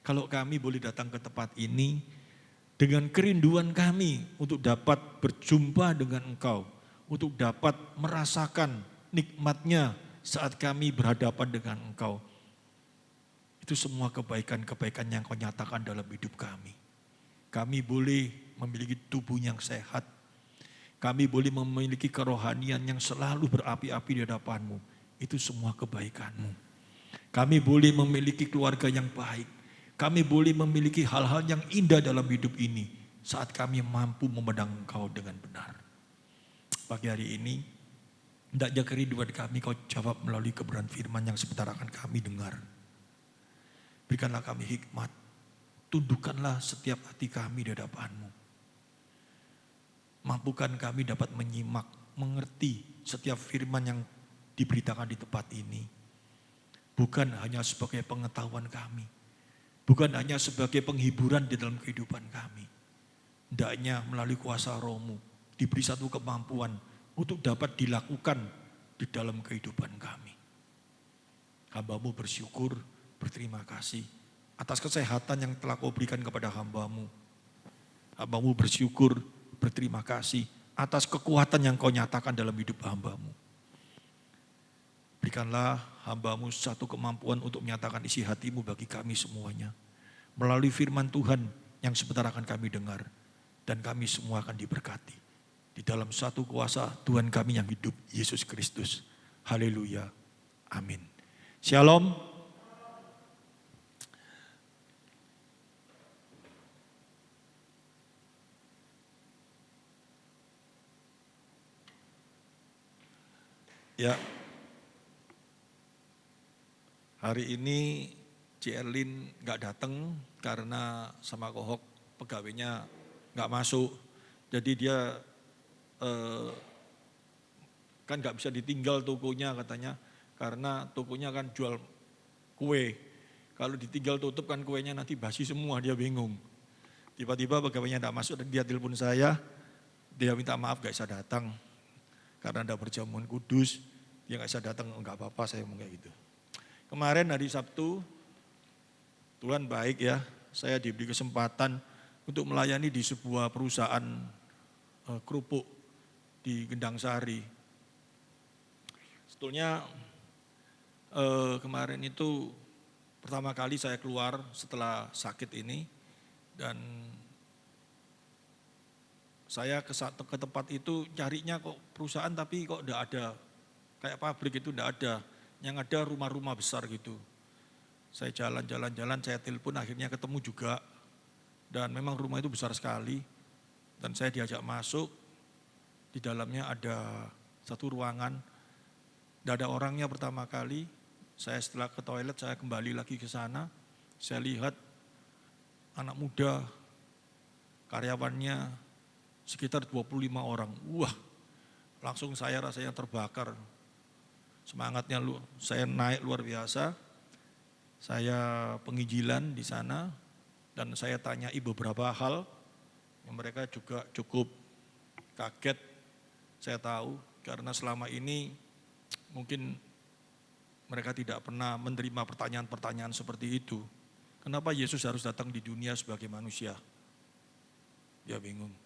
kalau kami boleh datang ke tempat ini dengan kerinduan kami untuk dapat berjumpa dengan Engkau, untuk dapat merasakan nikmatnya saat kami berhadapan dengan Engkau. Itu semua kebaikan-kebaikan yang Kau nyatakan dalam hidup kami. Kami boleh memiliki tubuh yang sehat. Kami boleh memiliki kerohanian yang selalu berapi-api di hadapan-Mu. Itu semua kebaikan-Mu. Kami boleh memiliki keluarga yang baik. Kami boleh memiliki hal-hal yang indah dalam hidup ini saat kami mampu memandang Engkau dengan benar. Pagi hari ini, hendaknya kerinduan kami Kau jawab melalui kebenaran firman yang sebentar akan kami dengar. Berikanlah kami hikmat, tundukkanlah setiap hati kami di hadapan-Mu. Mampukan kami dapat menyimak, mengerti setiap firman yang diberitakan di tempat ini. Bukan hanya sebagai pengetahuan kami, bukan hanya sebagai penghiburan di dalam kehidupan kami. Hendaknya melalui kuasa Roh-Mu diberi satu kemampuan untuk dapat dilakukan di dalam kehidupan kami. Hamba-Mu bersyukur, berterima kasih atas kesehatan yang telah Kau berikan kepada hamba-Mu. Hamba-Mu bersyukur, berterima kasih atas kekuatan yang Kau nyatakan dalam hidup hamba-Mu. Berikanlah hamba-Mu satu kemampuan untuk menyatakan isi hati-Mu bagi kami semuanya. Melalui firman Tuhan yang sebentar akan kami dengar. Dan kami semua akan diberkati. Di dalam satu kuasa Tuhan kami yang hidup, Yesus Kristus. Haleluya. Amin. Shalom. Ya. Hari ini Ci Erlin gak datang karena sama Kohok pegawainya gak masuk. Jadi dia kan gak bisa ditinggal tokonya katanya. Karena tokonya kan jual kue. Kalau ditinggal tutup kan kuenya nanti basi semua, dia bingung. Tiba-tiba pegawainya gak masuk dan dia telepon saya. Dia minta maaf gak bisa datang. Karena ada perjamuan kudus, dia gak bisa datang, enggak apa-apa saya ngomong kayak gitu. Kemarin hari Sabtu, Tuhan baik ya, saya diberi kesempatan untuk melayani di sebuah perusahaan kerupuk di Gendang Sari. Sebetulnya kemarin itu pertama kali saya keluar setelah sakit ini dan saya ke tempat itu carinya kok perusahaan tapi kok enggak ada, kayak pabrik itu enggak ada. Yang ada rumah-rumah besar gitu. Saya jalan-jalan, saya telepon akhirnya ketemu juga. Dan memang rumah itu besar sekali. Dan saya diajak masuk, di dalamnya ada satu ruangan. Tidak ada orangnya pertama kali. Saya setelah ke toilet, saya kembali lagi ke sana. Saya lihat anak muda, karyawannya sekitar 25 orang. Wah, langsung saya rasanya terbakar. Semangatnya saya naik luar biasa, saya penginjilan di sana dan saya tanyai beberapa hal yang mereka juga cukup kaget. Saya tahu karena selama ini mungkin mereka tidak pernah menerima pertanyaan-pertanyaan seperti itu. Kenapa Yesus harus datang di dunia sebagai manusia? Dia bingung.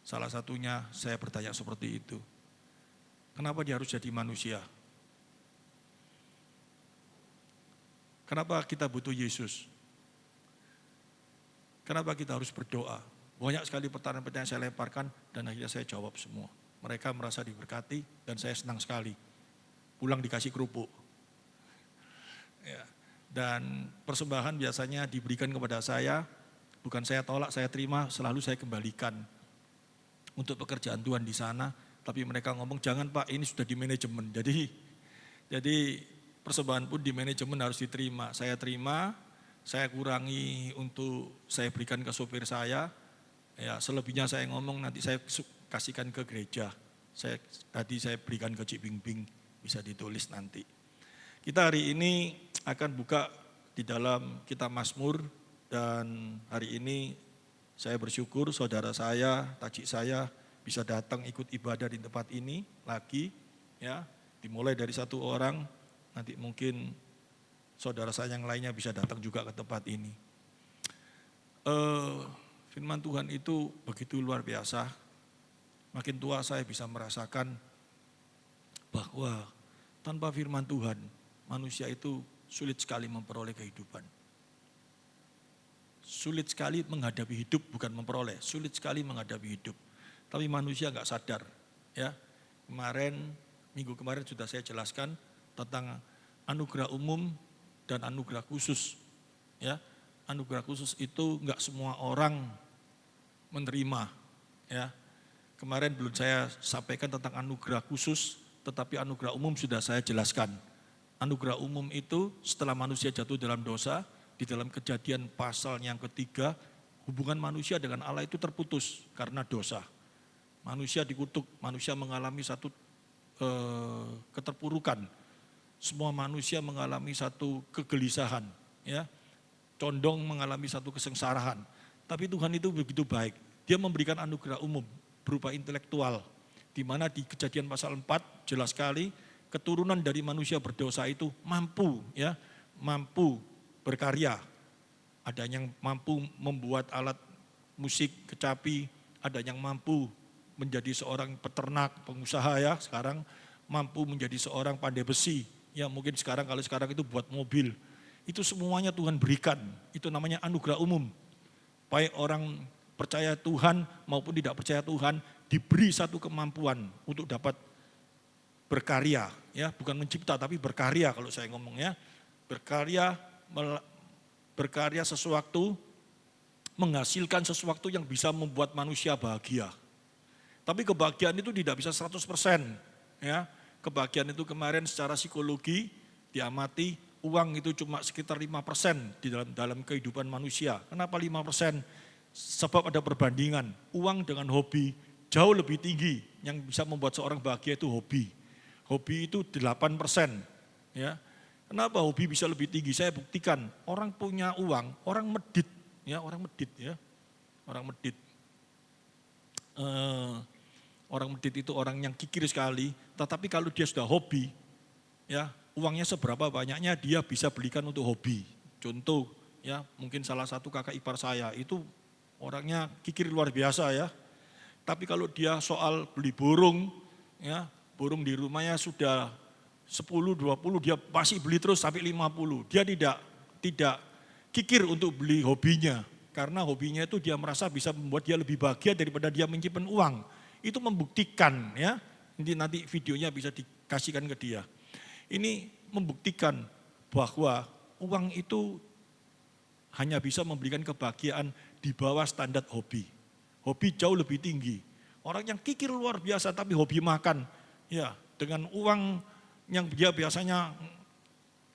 Salah satunya saya bertanya seperti itu. Kenapa dia harus jadi manusia? Kenapa kita butuh Yesus? Kenapa kita harus berdoa? Banyak sekali pertanyaan-pertanyaan saya lemparkan dan akhirnya saya jawab semua. Mereka merasa diberkati dan saya senang sekali. Pulang dikasih kerupuk. Ya. Dan persembahan biasanya diberikan kepada saya, bukan saya tolak, saya terima, selalu saya kembalikan untuk pekerjaan Tuhan di sana. Tapi mereka ngomong, jangan Pak, ini sudah di manajemen. Jadi persembahan pun di manajemen harus diterima. Saya terima, saya kurangi untuk saya berikan ke sopir saya. Ya, selebihnya saya ngomong nanti saya kasihkan ke gereja. Tadi saya berikan ke Cik Bingbing, bisa ditulis nanti. Kita hari ini akan buka di dalam kitab Mazmur dan hari ini saya bersyukur saudara saya, tajik saya bisa datang ikut ibadah di tempat ini lagi, ya. Dimulai dari satu orang, nanti mungkin saudara saya yang lainnya bisa datang juga ke tempat ini. Firman Tuhan itu begitu luar biasa. Makin tua saya bisa merasakan bahwa tanpa firman Tuhan, manusia itu sulit sekali memperoleh kehidupan. Sulit sekali menghadapi hidup, bukan memperoleh, sulit sekali menghadapi hidup. Tapi manusia nggak sadar. Ya, minggu kemarin sudah saya jelaskan tentang anugerah umum dan anugerah khusus. Ya, anugerah khusus itu nggak semua orang menerima. Ya, kemarin belum saya sampaikan tentang anugerah khusus, tetapi anugerah umum sudah saya jelaskan. Anugerah umum itu setelah manusia jatuh dalam dosa, di dalam Kejadian pasal yang ketiga, hubungan manusia dengan Allah itu terputus karena dosa. Manusia dikutuk, manusia mengalami satu keterpurukan. Semua manusia mengalami satu kegelisahan, ya, condong mengalami satu kesengsaraan. Tapi Tuhan itu begitu baik, Dia memberikan anugerah umum berupa intelektual, di mana di Kejadian pasal 4 jelas sekali keturunan dari manusia berdosa itu mampu berkarya. Ada yang mampu membuat alat musik, kecapi, ada yang mampu menjadi seorang peternak, pengusaha ya, sekarang mampu menjadi seorang pandai besi. Ya mungkin kalau sekarang itu buat mobil. Itu semuanya Tuhan berikan, itu namanya anugerah umum. Baik orang percaya Tuhan maupun tidak percaya Tuhan diberi satu kemampuan untuk dapat berkarya, ya bukan mencipta tapi berkarya kalau saya ngomong ya, berkarya sesuatu, menghasilkan sesuatu yang bisa membuat manusia bahagia. Tapi kebahagiaan itu tidak bisa 100%, ya. Kebahagiaan itu kemarin secara psikologi diamati uang itu cuma sekitar 5% di dalam kehidupan manusia. Kenapa 5%? Sebab ada perbandingan, uang dengan hobi jauh lebih tinggi. Yang bisa membuat seorang bahagia itu hobi. Hobi itu 8%. Ya. Kenapa hobi bisa lebih tinggi? Saya buktikan, orang punya uang, orang medit. Ya, orang medit. Ya. Orang medit. Orang medit itu orang yang kikir sekali, tetapi kalau dia sudah hobi, ya uangnya seberapa banyaknya dia bisa belikan untuk hobi. Contoh, ya mungkin salah satu kakak ipar saya itu orangnya kikir luar biasa ya. Tapi kalau dia soal beli burung, ya burung di rumahnya sudah 10, 20, dia masih beli terus sampai 50. Dia tidak kikir untuk beli hobinya. Karena hobinya itu dia merasa bisa membuat dia lebih bahagia daripada dia menyimpan uang. Itu membuktikan ya, nanti videonya bisa dikasihkan ke dia. Ini membuktikan bahwa uang itu hanya bisa memberikan kebahagiaan di bawah standar hobi. Hobi jauh lebih tinggi. Orang yang kikir luar biasa tapi hobi makan, ya dengan uang yang dia biasanya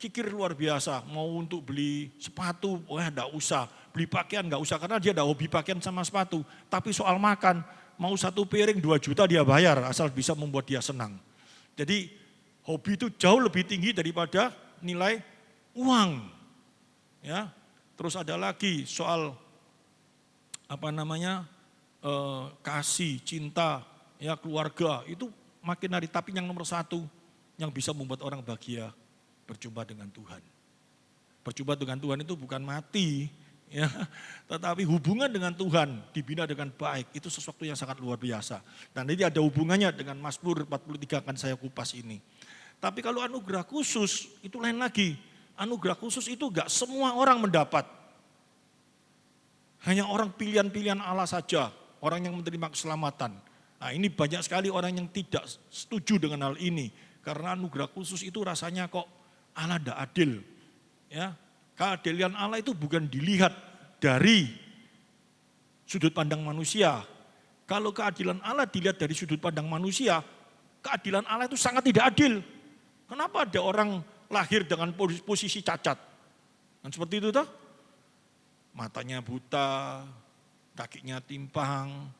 kikir luar biasa, mau untuk beli sepatu, enggak usah, beli pakaian enggak usah karena dia ada hobi pakaian sama sepatu. Tapi soal makan, mau satu piring 2 juta dia bayar asal bisa membuat dia senang. Jadi hobi itu jauh lebih tinggi daripada nilai uang. Ya. Terus ada lagi soal kasih, cinta, ya keluarga itu makin hari. Tapi yang nomor 1 yang bisa membuat orang bahagia, berjumpa dengan Tuhan. Berjumpa dengan Tuhan itu bukan mati, ya, tetapi hubungan dengan Tuhan dibina dengan baik, itu sesuatu yang sangat luar biasa. Dan ini ada hubungannya dengan Mazmur 43 akan saya kupas ini. Tapi kalau anugerah khusus itu lain lagi. Anugerah khusus itu enggak semua orang mendapat. Hanya orang pilihan-pilihan Allah saja, orang yang menerima keselamatan. Nah ini banyak sekali orang yang tidak setuju dengan hal ini. Karena anugerah khusus itu rasanya kok Allah tidak adil. Ya, keadilan Allah itu bukan dilihat dari sudut pandang manusia. Kalau keadilan Allah dilihat dari sudut pandang manusia, keadilan Allah itu sangat tidak adil. Kenapa ada orang lahir dengan posisi cacat? Dan seperti itu toh? Matanya buta, kakinya timpang,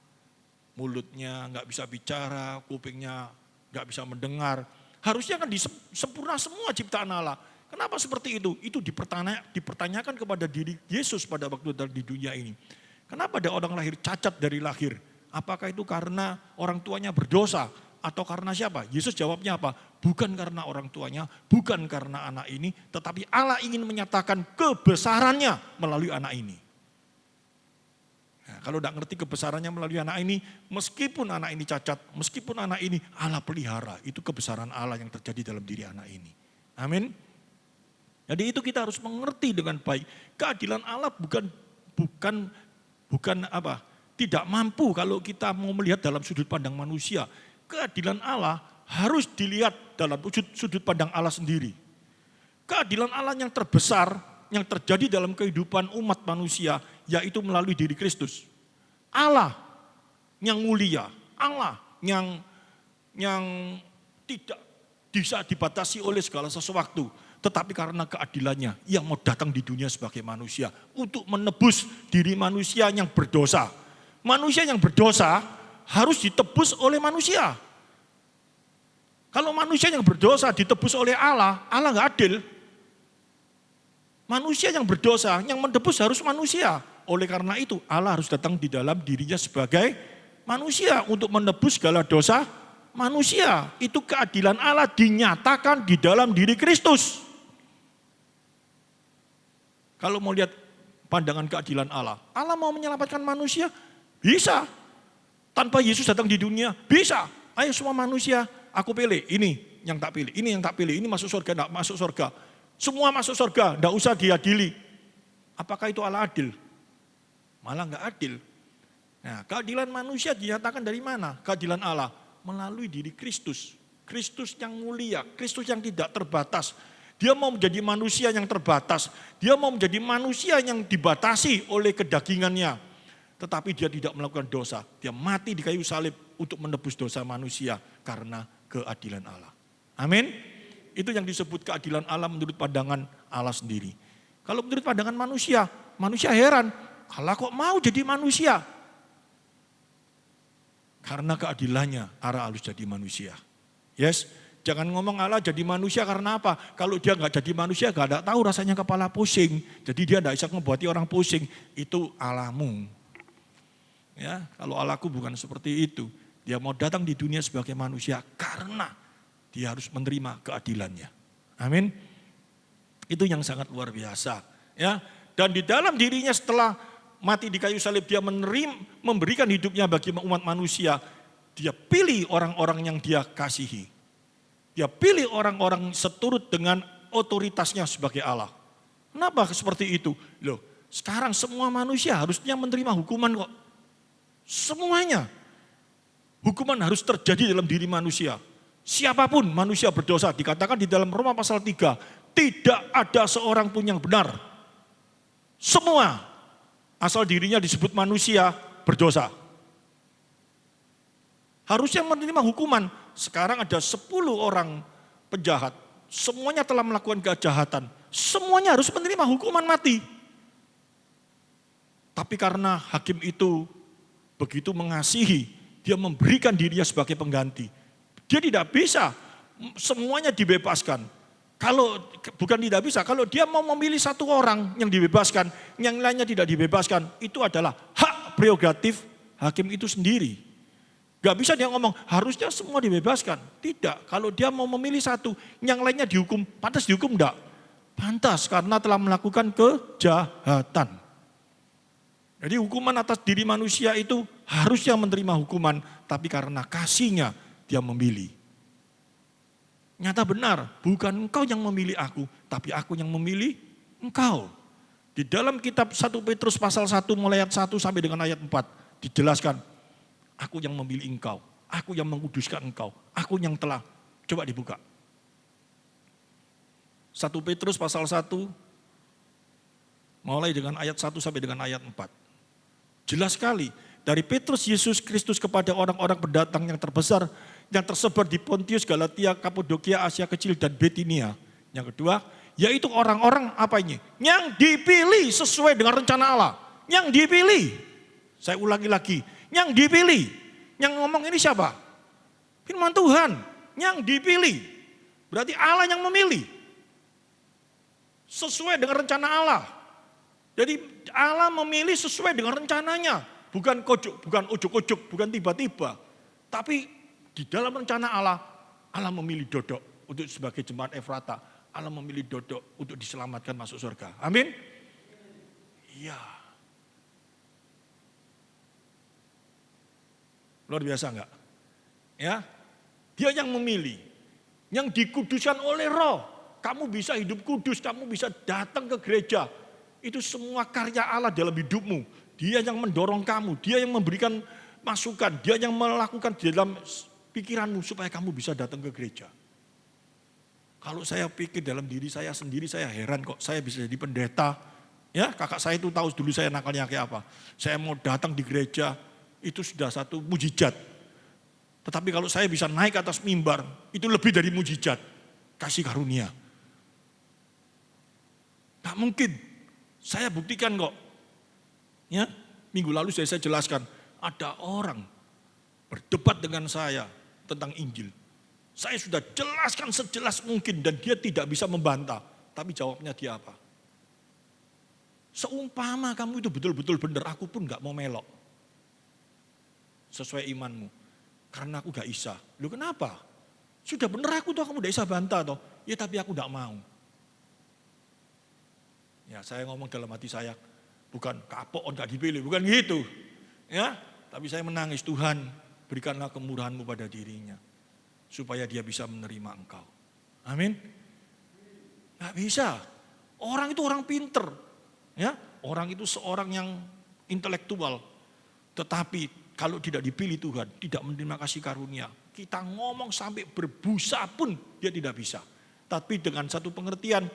mulutnya nggak bisa bicara, kupingnya nggak bisa mendengar. Harusnya kan sempurna semua ciptaan Allah. Kenapa seperti itu? Itu dipertanyakan kepada diri Yesus pada waktu di dunia ini. Kenapa ada orang lahir cacat dari lahir? Apakah itu karena orang tuanya berdosa? atau karena siapa? Yesus jawabnya apa? Bukan karena orang tuanya, bukan karena anak ini, tetapi Allah ingin menyatakan kebesarannya melalui anak ini. Nah, kalau tidak ngerti kebesarannya melalui anak ini, meskipun anak ini cacat, meskipun anak ini Allah pelihara, itu kebesaran Allah yang terjadi dalam diri anak ini. Amin. Jadi itu kita harus mengerti dengan baik. Keadilan Allah bukan apa? Tidak mampu kalau kita mau melihat dalam sudut pandang manusia. Keadilan Allah harus dilihat dalam sudut pandang Allah sendiri. Keadilan Allah yang terbesar yang terjadi dalam kehidupan umat manusia yaitu melalui diri Kristus. Allah yang mulia, Allah yang tidak bisa dibatasi oleh segala sesuatu. Tetapi karena keadilannya, ia mau datang di dunia sebagai manusia untuk menebus diri manusia yang berdosa. Manusia yang berdosa harus ditebus oleh manusia. Kalau manusia yang berdosa ditebus oleh Allah, Allah nggak adil. Manusia yang berdosa, yang menebus harus manusia. Oleh karena itu, Allah harus datang di dalam dirinya sebagai manusia untuk menebus segala dosa manusia. Itu keadilan Allah dinyatakan di dalam diri Kristus. Kalau mau lihat pandangan keadilan Allah, Allah mau menyelamatkan manusia, bisa. Tanpa Yesus datang di dunia, bisa. Ayo semua manusia, aku pilih, ini yang tak pilih, ini yang tak pilih, ini masuk surga, enggak masuk surga. Semua masuk surga, enggak usah diadili. Apakah itu Allah adil? Malah enggak adil. Nah, keadilan manusia dinyatakan dari mana? Keadilan Allah melalui diri Kristus. Kristus yang mulia, Kristus yang tidak terbatas. Dia mau menjadi manusia yang terbatas. Dia mau menjadi manusia yang dibatasi oleh kedagingannya. Tetapi dia tidak melakukan dosa. Dia mati di kayu salib untuk menebus dosa manusia karena keadilan Allah. Amin. Itu yang disebut keadilan Allah menurut pandangan Allah sendiri. Kalau menurut pandangan manusia, manusia heran. Allah kok mau jadi manusia? Karena keadilannya Allah harus jadi manusia. Yes. Jangan ngomong Allah jadi manusia karena apa? Kalau dia nggak jadi manusia nggak ada tahu rasanya kepala pusing. Jadi dia nggak bisa ngebuati orang pusing. Itu Allahmu. Ya, kalau Allahku bukan seperti itu. Dia mau datang di dunia sebagai manusia karena dia harus menerima keadilannya. Amin. Itu yang sangat luar biasa. Ya, dan di dalam dirinya setelah mati di kayu salib dia memberikan hidupnya bagi umat manusia. Dia pilih orang-orang yang dia kasihi. Dia pilih orang-orang seturut dengan otoritasnya sebagai Allah. Kenapa seperti itu? Loh, sekarang semua manusia harusnya menerima hukuman kok. Semuanya. Hukuman harus terjadi dalam diri manusia. Siapapun manusia berdosa, dikatakan di dalam Roma pasal 3, tidak ada seorang pun yang benar. Semua asal dirinya disebut manusia berdosa. Harusnya menerima hukuman. Sekarang ada 10 orang penjahat. Semuanya telah melakukan kejahatan. Semuanya harus menerima hukuman mati. Tapi karena hakim itu begitu mengasihi, dia memberikan dirinya sebagai pengganti. Dia tidak bisa semuanya dibebaskan. Kalau bukan tidak bisa, kalau dia mau memilih satu orang yang dibebaskan, yang lainnya tidak dibebaskan, itu adalah hak prerogatif hakim itu sendiri. Gak bisa dia ngomong, harusnya semua dibebaskan. Tidak, kalau dia mau memilih satu, yang lainnya dihukum, pantas dihukum enggak? Pantas, karena telah melakukan kejahatan. Jadi hukuman atas diri manusia itu harusnya menerima hukuman, tapi karena kasihnya dia memilih. Nyata benar, bukan engkau yang memilih aku, tapi aku yang memilih engkau. Di dalam kitab 1 Petrus pasal 1 mulai ayat 1 sampai dengan ayat 4 dijelaskan, aku yang memilih engkau, aku yang menguduskan engkau, aku yang telah, coba dibuka. 1 Petrus pasal 1, mulai dengan ayat 1 sampai dengan ayat 4. Jelas sekali, dari Petrus Yesus Kristus kepada orang-orang pendatang yang terbesar, yang tersebar di Pontius, Galatia, Kapadokia, Asia Kecil, dan Bitinia. Yang kedua, yaitu orang-orang apa ini? Yang dipilih sesuai dengan rencana Allah. Yang dipilih, saya ulangi lagi, yang dipilih, yang ngomong ini siapa? Firman Tuhan, yang dipilih. Berarti Allah yang memilih. Sesuai dengan rencana Allah. Jadi Allah memilih sesuai dengan rencananya. Bukan ujuk-ujuk, bukan tiba-tiba. Tapi Di dalam rencana Allah, Allah memilih Dodok untuk sebagai jemaat Efrata. Allah memilih Dodok untuk diselamatkan masuk surga. Amin. Iya. Luar biasa enggak? Ya, dia yang memilih, yang dikuduskan oleh Roh. Kamu bisa hidup kudus, kamu bisa datang ke gereja. Itu semua karya Allah dalam hidupmu. Dia yang mendorong kamu, dia yang memberikan masukan, dia yang melakukan di dalam pikiranmu supaya kamu bisa datang ke gereja. Kalau saya pikir dalam diri saya sendiri, saya heran kok saya bisa jadi pendeta. Ya, kakak saya itu tahu dulu saya nakalnya kayak apa. Saya mau datang di gereja, itu sudah satu mujizat. Tetapi kalau saya bisa naik ke atas mimbar, itu lebih dari mujizat. Kasih karunia. Tak mungkin. Saya buktikan kok. Ya, minggu lalu saya jelaskan. Ada orang berdebat dengan saya tentang Injil. Saya sudah jelaskan sejelas mungkin dan dia tidak bisa membantah. Tapi jawabnya dia apa? Seumpama kamu itu betul-betul benar, aku pun gak mau melok. Sesuai imanmu. Karena aku gak bisa. Loh kenapa? Sudah benar aku tuh, kamu gak bisa bantah toh. Ya tapi aku gak mau. Ya saya ngomong dalam hati saya, bukan kapok on gak dipilih, bukan gitu. Ya, tapi saya menangis, Tuhan berikanlah kemurahan-Mu pada dirinya. Supaya dia bisa menerima Engkau. Amin. Gak bisa. Orang itu orang pinter. Ya, orang itu seorang yang intelektual. Tetapi kalau tidak dipilih Tuhan, tidak menerima kasih karunia. Kita ngomong sampai berbusa pun dia tidak bisa. Tapi dengan satu pengertian,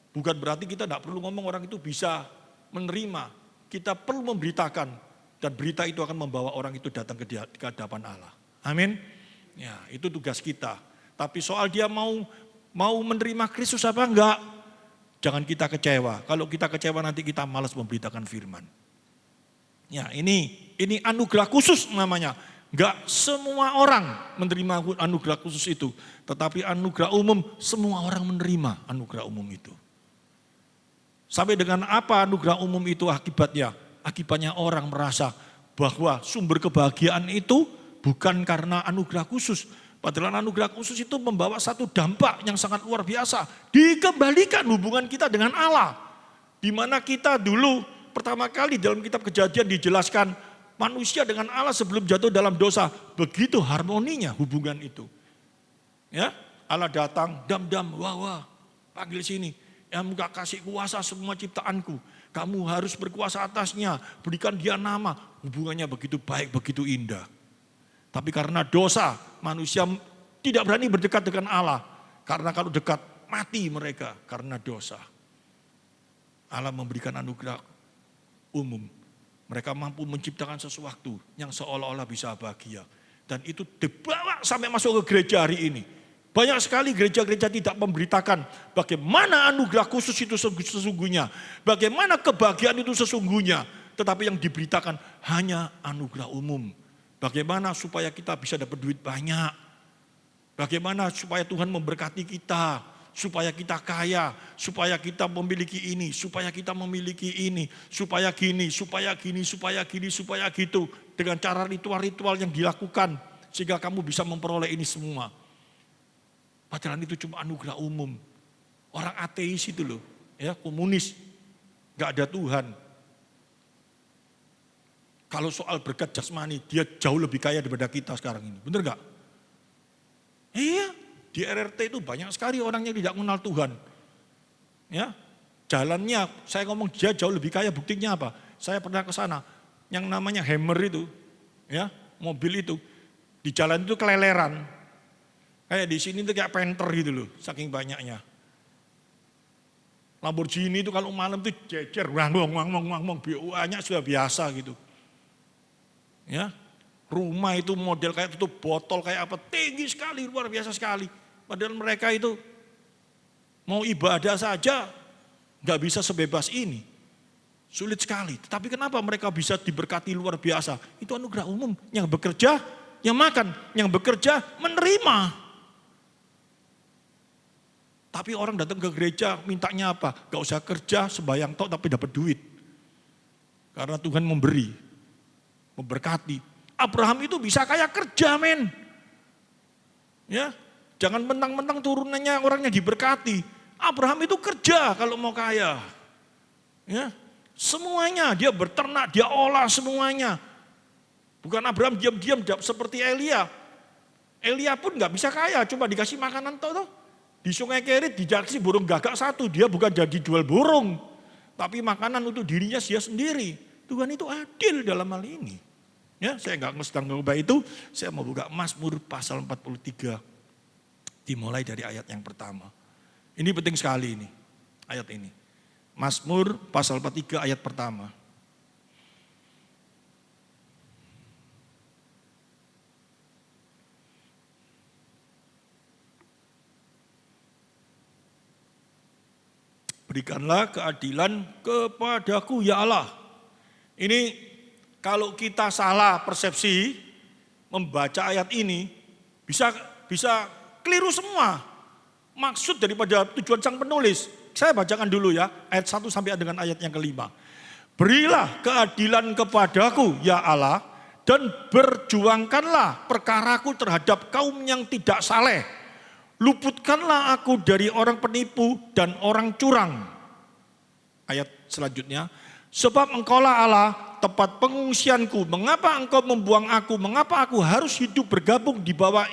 bukan berarti kita tidak perlu ngomong orang itu bisa menerima. Kita perlu memberitakan. Dan berita itu akan membawa orang itu datang ke hadapan Allah. Amin. Ya, itu tugas kita. Tapi soal dia mau menerima Kristus apa enggak, jangan kita kecewa. Kalau kita kecewa nanti kita malas memberitakan firman. Ya, ini anugerah khusus namanya. Enggak semua orang menerima anugerah khusus itu, tetapi anugerah umum semua orang menerima anugerah umum itu. Sampai dengan apa anugerah umum itu akibatnya? Akibatnya orang merasa bahwa sumber kebahagiaan itu bukan karena anugerah khusus. Padahal anugerah khusus itu membawa satu dampak yang sangat luar biasa. Dikembalikan hubungan kita dengan Allah. Di mana kita dulu pertama kali dalam kitab Kejadian dijelaskan manusia dengan Allah sebelum jatuh dalam dosa. Begitu harmoninya hubungan itu. Ya, Allah datang, dam, wah, panggil sini. Yang muka kasih kuasa semua ciptaanku. Kamu harus berkuasa atasnya. Berikan dia nama. Hubungannya begitu baik, begitu indah. Tapi karena dosa, manusia tidak berani berdekat dengan Allah. Karena kalau dekat, mati mereka karena dosa. Allah memberikan anugerah umum. Mereka mampu menciptakan sesuatu yang seolah-olah bisa bahagia. Dan itu dibawa sampai masuk ke gereja hari ini. Banyak sekali gereja-gereja tidak memberitakan bagaimana anugerah khusus itu sesungguhnya. Bagaimana kebahagiaan itu sesungguhnya. Tetapi yang diberitakan hanya anugerah umum. Bagaimana supaya kita bisa dapat duit banyak. Bagaimana supaya Tuhan memberkati kita. Supaya kita kaya. Supaya kita memiliki ini. Supaya kita memiliki ini. Supaya gini, supaya gini, supaya gini, supaya gitu. Dengan cara ritual-ritual yang dilakukan. Sehingga kamu bisa memperoleh ini semua. Padahal itu cuma anugerah umum. Orang ateis itu loh, ya komunis, gak ada Tuhan. Kalau soal berkat jasmani, dia jauh lebih kaya daripada kita sekarang ini. Bener gak? Iya, di RRT itu banyak sekali orang yang tidak mengenal Tuhan. Ya, jalannya, saya ngomong dia jauh lebih kaya, buktinya apa? Saya pernah ke sana, yang namanya Hammer itu, ya mobil itu, di jalan itu keleleran. Kayak di sini tuh kayak penter gitu loh, saking banyaknya. Lamborghini itu kalau malam tuh jejer, wang, BUA-nya sudah biasa gitu. Ya, rumah itu model kayak tutup botol kayak apa, tinggi sekali, luar biasa sekali. Padahal mereka itu mau ibadah saja nggak bisa sebebas ini. Sulit sekali. Tapi kenapa mereka bisa diberkati luar biasa? Itu anugerah umum. Yang bekerja, yang makan. Yang bekerja, menerima. Tapi orang datang ke gereja mintanya apa? Gak usah kerja, sembahyang tok tapi dapat duit. Karena Tuhan memberi, memberkati. Abraham itu bisa kayak kerja men. Ya, jangan mentang-mentang turunannya orangnya diberkati. Abraham itu kerja kalau mau kaya. Ya, semuanya dia berternak, dia olah semuanya. Bukan Abraham diam-diam seperti Elia. Elia pun nggak bisa kaya, cuma dikasih makanan toh. Di Sungai Kerit dikasih burung gagak satu, dia bukan jadi jual burung. Tapi makanan untuk dirinya dia sendiri. Tuhan itu adil dalam hal ini. Ya, saya nggak sedang mengubah itu, saya mau buka Mazmur pasal 43. Dimulai dari ayat yang pertama. Ini penting sekali ini, ayat ini. Mazmur pasal 43 ayat pertama. Berikanlah keadilan kepadaku ya Allah. Ini kalau kita salah persepsi membaca ayat ini bisa keliru semua. Maksud daripada tujuan sang penulis. Saya bacakan dulu ya ayat 1 sampai dengan ayat yang kelima. Berilah keadilan kepadaku ya Allah dan berjuangkanlah perkaraku terhadap kaum yang tidak saleh. Luputkanlah aku dari orang penipu dan orang curang. Ayat selanjutnya. Sebab engkaulah Allah, tempat pengungsianku. Mengapa engkau membuang aku? Mengapa aku harus hidup bergabung di bawah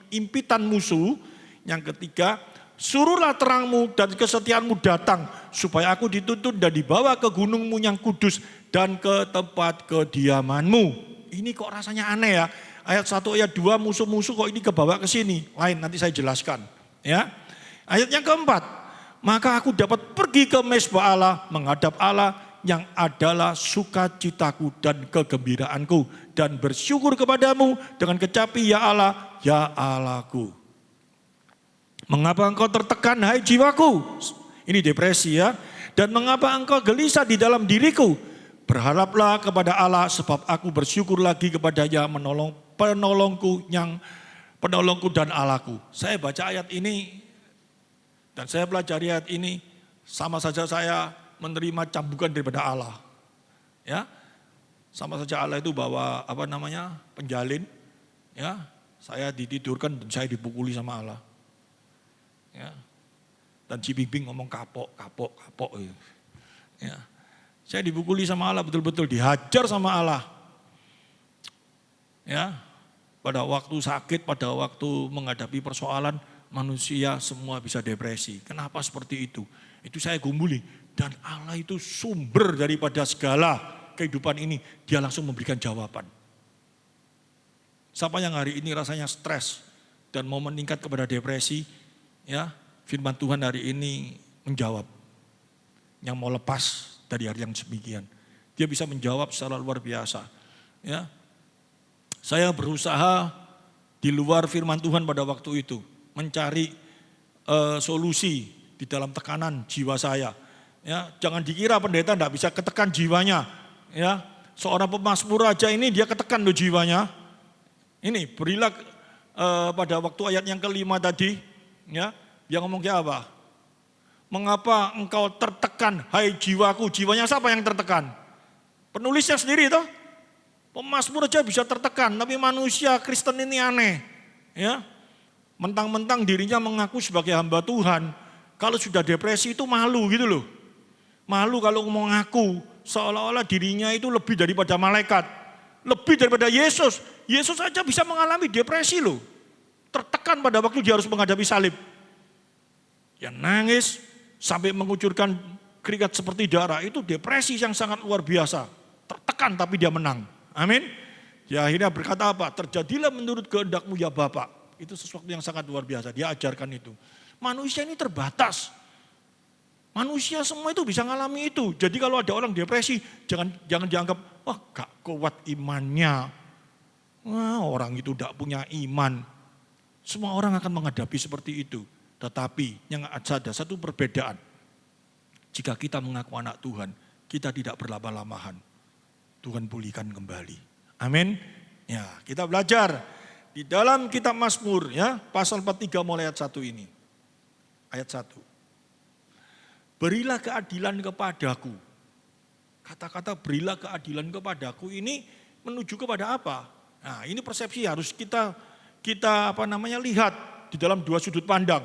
impitan musuh? Yang ketiga, suruhlah terangmu dan kesetiaanmu datang. Supaya aku dituntun dan dibawa ke gunungmu yang kudus dan ke tempat kediamanmu. Ini kok rasanya aneh ya. Ayat 1, ayat 2 musuh-musuh kok ini kebawa ke sini. Lain nanti saya jelaskan. Ya. Ayat yang keempat. Maka aku dapat pergi ke mezbah Allah, menghadap Allah yang adalah sukacitaku dan kegembiraanku. Dan bersyukur kepadamu dengan kecapi ya Allah, ya Allahku. Mengapa engkau tertekan hai jiwaku? Ini depresi ya. Dan mengapa engkau gelisah di dalam diriku? Berharaplah kepada Allah sebab aku bersyukur lagi kepadanya penolongku dan Allahku. Saya baca ayat ini dan saya pelajari ayat ini sama saja saya menerima cambukan daripada Allah. Ya. Sama saja Allah itu bawa penjalin, ya. Saya ditidurkan dan saya dipukuli sama Allah. Ya. Dan si Bing ngomong kapok. Ya. Saya dipukuli sama Allah, betul-betul dihajar sama Allah. Ya, pada waktu sakit, pada waktu menghadapi persoalan, manusia semua bisa depresi. Kenapa seperti itu? Itu saya gumuli. Dan Allah itu sumber daripada segala kehidupan ini. Dia langsung memberikan jawaban. Siapa yang hari ini rasanya stres dan mau meningkat kepada depresi, ya, firman Tuhan hari ini menjawab. Yang mau lepas dari hari yang demikian. Dia bisa menjawab secara luar biasa. Ya. Saya berusaha di luar firman Tuhan pada waktu itu. Mencari solusi di dalam tekanan jiwa saya. Ya, jangan dikira pendeta tidak bisa ketekan jiwanya. Ya, seorang pemazmur aja ini dia ketekan loh jiwanya. Ini berilah pada waktu ayat yang kelima tadi. Ya, dia ngomong kayak apa? Mengapa engkau tertekan, hai jiwaku? Jiwanya siapa yang tertekan? Penulisnya sendiri toh. Pemazmur aja bisa tertekan, tapi manusia Kristen ini aneh. Ya, mentang-mentang dirinya mengaku sebagai hamba Tuhan. Kalau sudah depresi itu malu gitu loh. Malu kalau mau ngaku, seolah-olah dirinya itu lebih daripada malaikat. Lebih daripada Yesus. Yesus aja bisa mengalami depresi loh. Tertekan pada waktu dia harus menghadapi salib. Ya nangis, sampai mengucurkan keringat seperti darah, itu depresi yang sangat luar biasa. Tertekan tapi dia menang. Amin. Ya akhirnya berkata apa? Terjadilah menurut kehendakmu ya Bapak. Itu sesuatu yang sangat luar biasa. Dia ajarkan itu. Manusia ini terbatas. Manusia semua itu bisa mengalami itu. Jadi kalau ada orang depresi, jangan dianggap, wah gak kuat imannya. Wah orang itu tidak punya iman. Semua orang akan menghadapi seperti itu. Tetapi yang ada satu perbedaan. Jika kita mengaku anak Tuhan, kita tidak berlama-lamahan. Tuhan pulihkan kembali. Amin. Ya, kita belajar di dalam kitab Mazmur ya, pasal 43 mulai ayat 1 ini. Ayat 1. Berilah keadilan kepadaku. Kata-kata berilah keadilan kepadaku ini menuju kepada apa? Nah, ini persepsi harus kita kita lihat di dalam dua sudut pandang.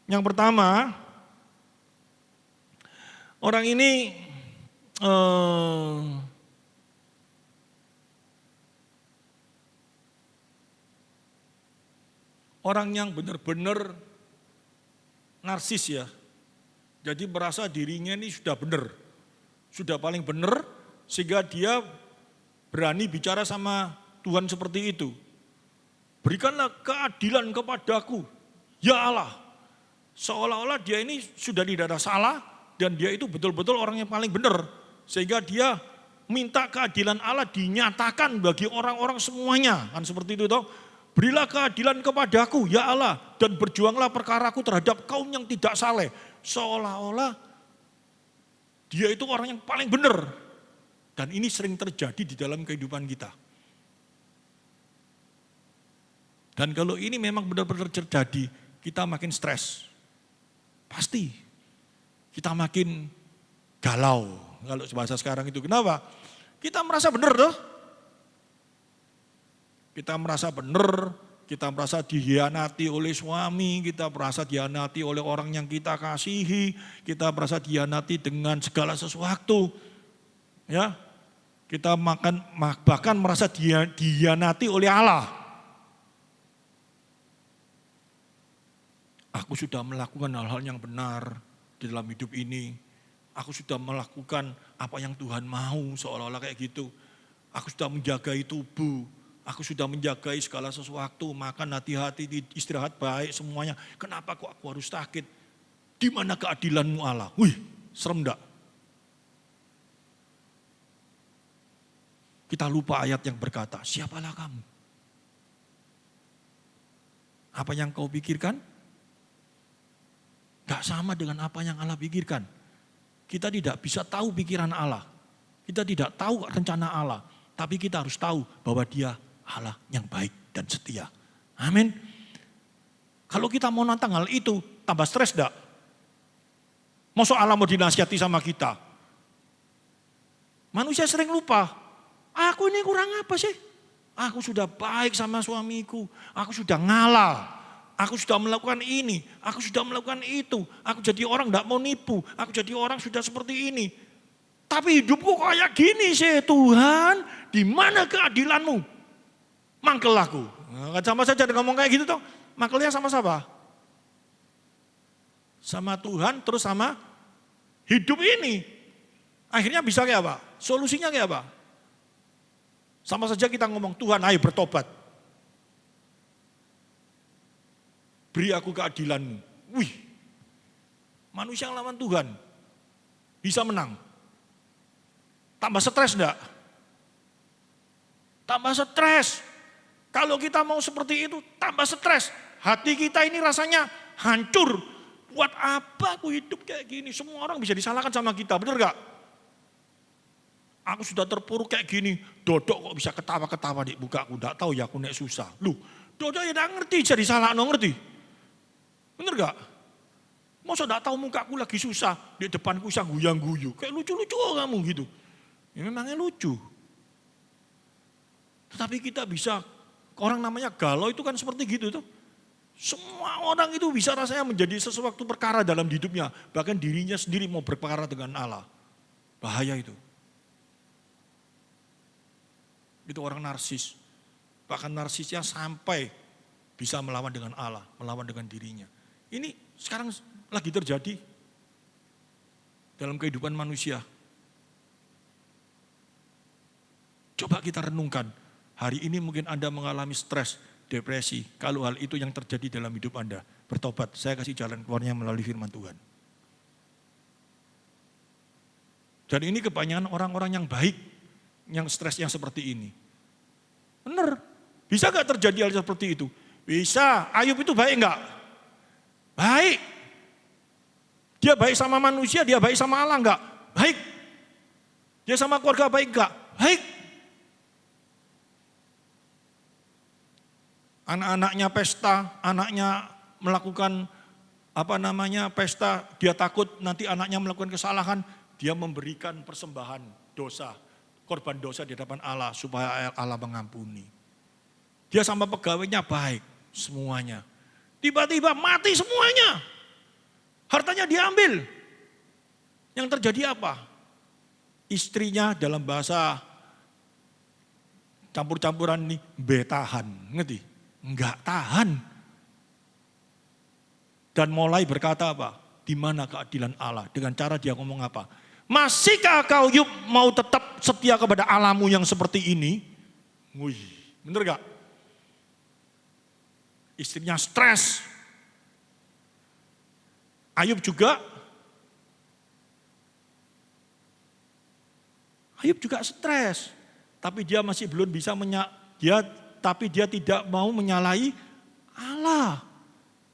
Yang pertama, orang ini orang yang benar-benar narsis ya. Jadi merasa dirinya ini sudah benar, sudah paling benar, sehingga dia berani bicara sama Tuhan seperti itu. Berikanlah keadilan kepadaku, ya Allah. Seolah-olah dia ini sudah tidak ada salah, dan dia itu betul-betul orang yang paling benar. Sehingga dia minta keadilan Allah dinyatakan bagi orang-orang semuanya. Kan seperti itu toh. Berilah keadilan kepadaku, ya Allah, dan berjuanglah perkaraku terhadap kaum yang tidak saleh. Seolah-olah dia itu orang yang paling benar. Dan ini sering terjadi di dalam kehidupan kita. Dan kalau ini memang benar-benar terjadi, kita makin stres. Pasti. Kita makin galau. Kalau bahasa sekarang itu, kenapa? Kita merasa benar toh. Kita merasa benar, kita merasa dihianati oleh suami, kita merasa dihianati oleh orang yang kita kasihi, kita merasa dihianati dengan segala sesuatu. Ya, kita bahkan merasa dihianati oleh Allah. Aku sudah melakukan hal-hal yang benar di dalam hidup ini. Aku sudah melakukan apa yang Tuhan mau, seolah-olah kayak gitu. Aku sudah menjagai tubuh. Aku sudah menjagai segala sesuatu, makan hati-hati, istirahat baik semuanya. Kenapa kok aku harus sakit? Di mana keadilanmu Allah? Wih, serem enggak? Kita lupa ayat yang berkata, siapalah kamu? Apa yang kau pikirkan? Gak sama dengan apa yang Allah pikirkan. Kita tidak bisa tahu pikiran Allah. Kita tidak tahu rencana Allah. Tapi kita harus tahu bahwa Dia Allah yang baik dan setia. Amin. Kalau kita mau nantang hal itu, tambah stres enggak? Masa Allah mau dinasihati sama kita? Manusia sering lupa. Aku ini kurang apa sih? Aku sudah baik sama suamiku. Aku sudah ngalah. Aku sudah melakukan ini. Aku sudah melakukan itu. Aku jadi orang enggak mau nipu. Aku jadi orang sudah seperti ini. Tapi hidupku kayak gini sih Tuhan. Di mana keadilanmu? Mangkel aku. Nah, sama saja ngomong kayak gitu toh. Mangkelnya sama siapa? Sama Tuhan terus sama hidup ini. Akhirnya bisa kayak apa? Solusinya kayak apa? Sama saja kita ngomong, Tuhan ayo bertobat. Beri aku keadilanmu. Wih, manusia yang lawan Tuhan bisa menang. Tambah stres enggak? Tambah stres. Kalau kita mau seperti itu, tambah stres. Hati kita ini rasanya hancur. Buat apa aku hidup kayak gini? Semua orang bisa disalahkan sama kita, benar gak? Aku sudah terpuruk kayak gini. Dodok kok bisa ketawa-ketawa di muka aku. Gak tahu ya aku nek susah. Loh, Dodok ya gak ngerti, jadi salah ngerti. Benar gak? Masa gak tahu muka aku lagi susah. Di depanku bisa guyang-guyu. Kayak lucu-lucu kamu gitu. Ya memangnya lucu. Tetapi kita bisa, orang namanya galau itu kan seperti gitu tuh. Semua orang itu bisa rasanya menjadi sesuatu perkara dalam hidupnya. Bahkan dirinya sendiri mau berperkara dengan Allah. Bahaya itu. Itu orang narsis. Bahkan narsisnya sampai bisa melawan dengan Allah, melawan dengan dirinya. Ini sekarang lagi terjadi dalam kehidupan manusia. Coba kita renungkan. Hari ini mungkin Anda mengalami stres, depresi. Kalau hal itu yang terjadi dalam hidup Anda, bertobat. Saya kasih jalan keluarnya melalui firman Tuhan. Dan ini kebanyakan orang-orang yang baik, yang stres yang seperti ini. Benar, bisa gak terjadi hal seperti itu? Bisa. Ayub itu baik gak? Baik. Dia baik sama manusia, dia baik sama Allah gak? Baik. Dia sama keluarga baik gak? Baik. Anak-anaknya pesta, anaknya melakukan pesta, dia takut nanti anaknya melakukan kesalahan, dia memberikan persembahan dosa, korban dosa di hadapan Allah supaya Allah mengampuni. Dia sama pegawainya baik semuanya. Tiba-tiba mati semuanya. Hartanya diambil. Yang terjadi apa? Istrinya dalam bahasa campur-campuran ini betahan, ngerti? Enggak tahan. Dan mulai berkata apa? Di mana keadilan Allah? Dengan cara dia ngomong apa? Masihkah kau Ayub mau tetap setia kepada Allahmu yang seperti ini? Wih, bener gak? Istrinya stres. Ayub juga stres. Tapi dia masih belum bisa tapi dia tidak mau menyalahi Allah.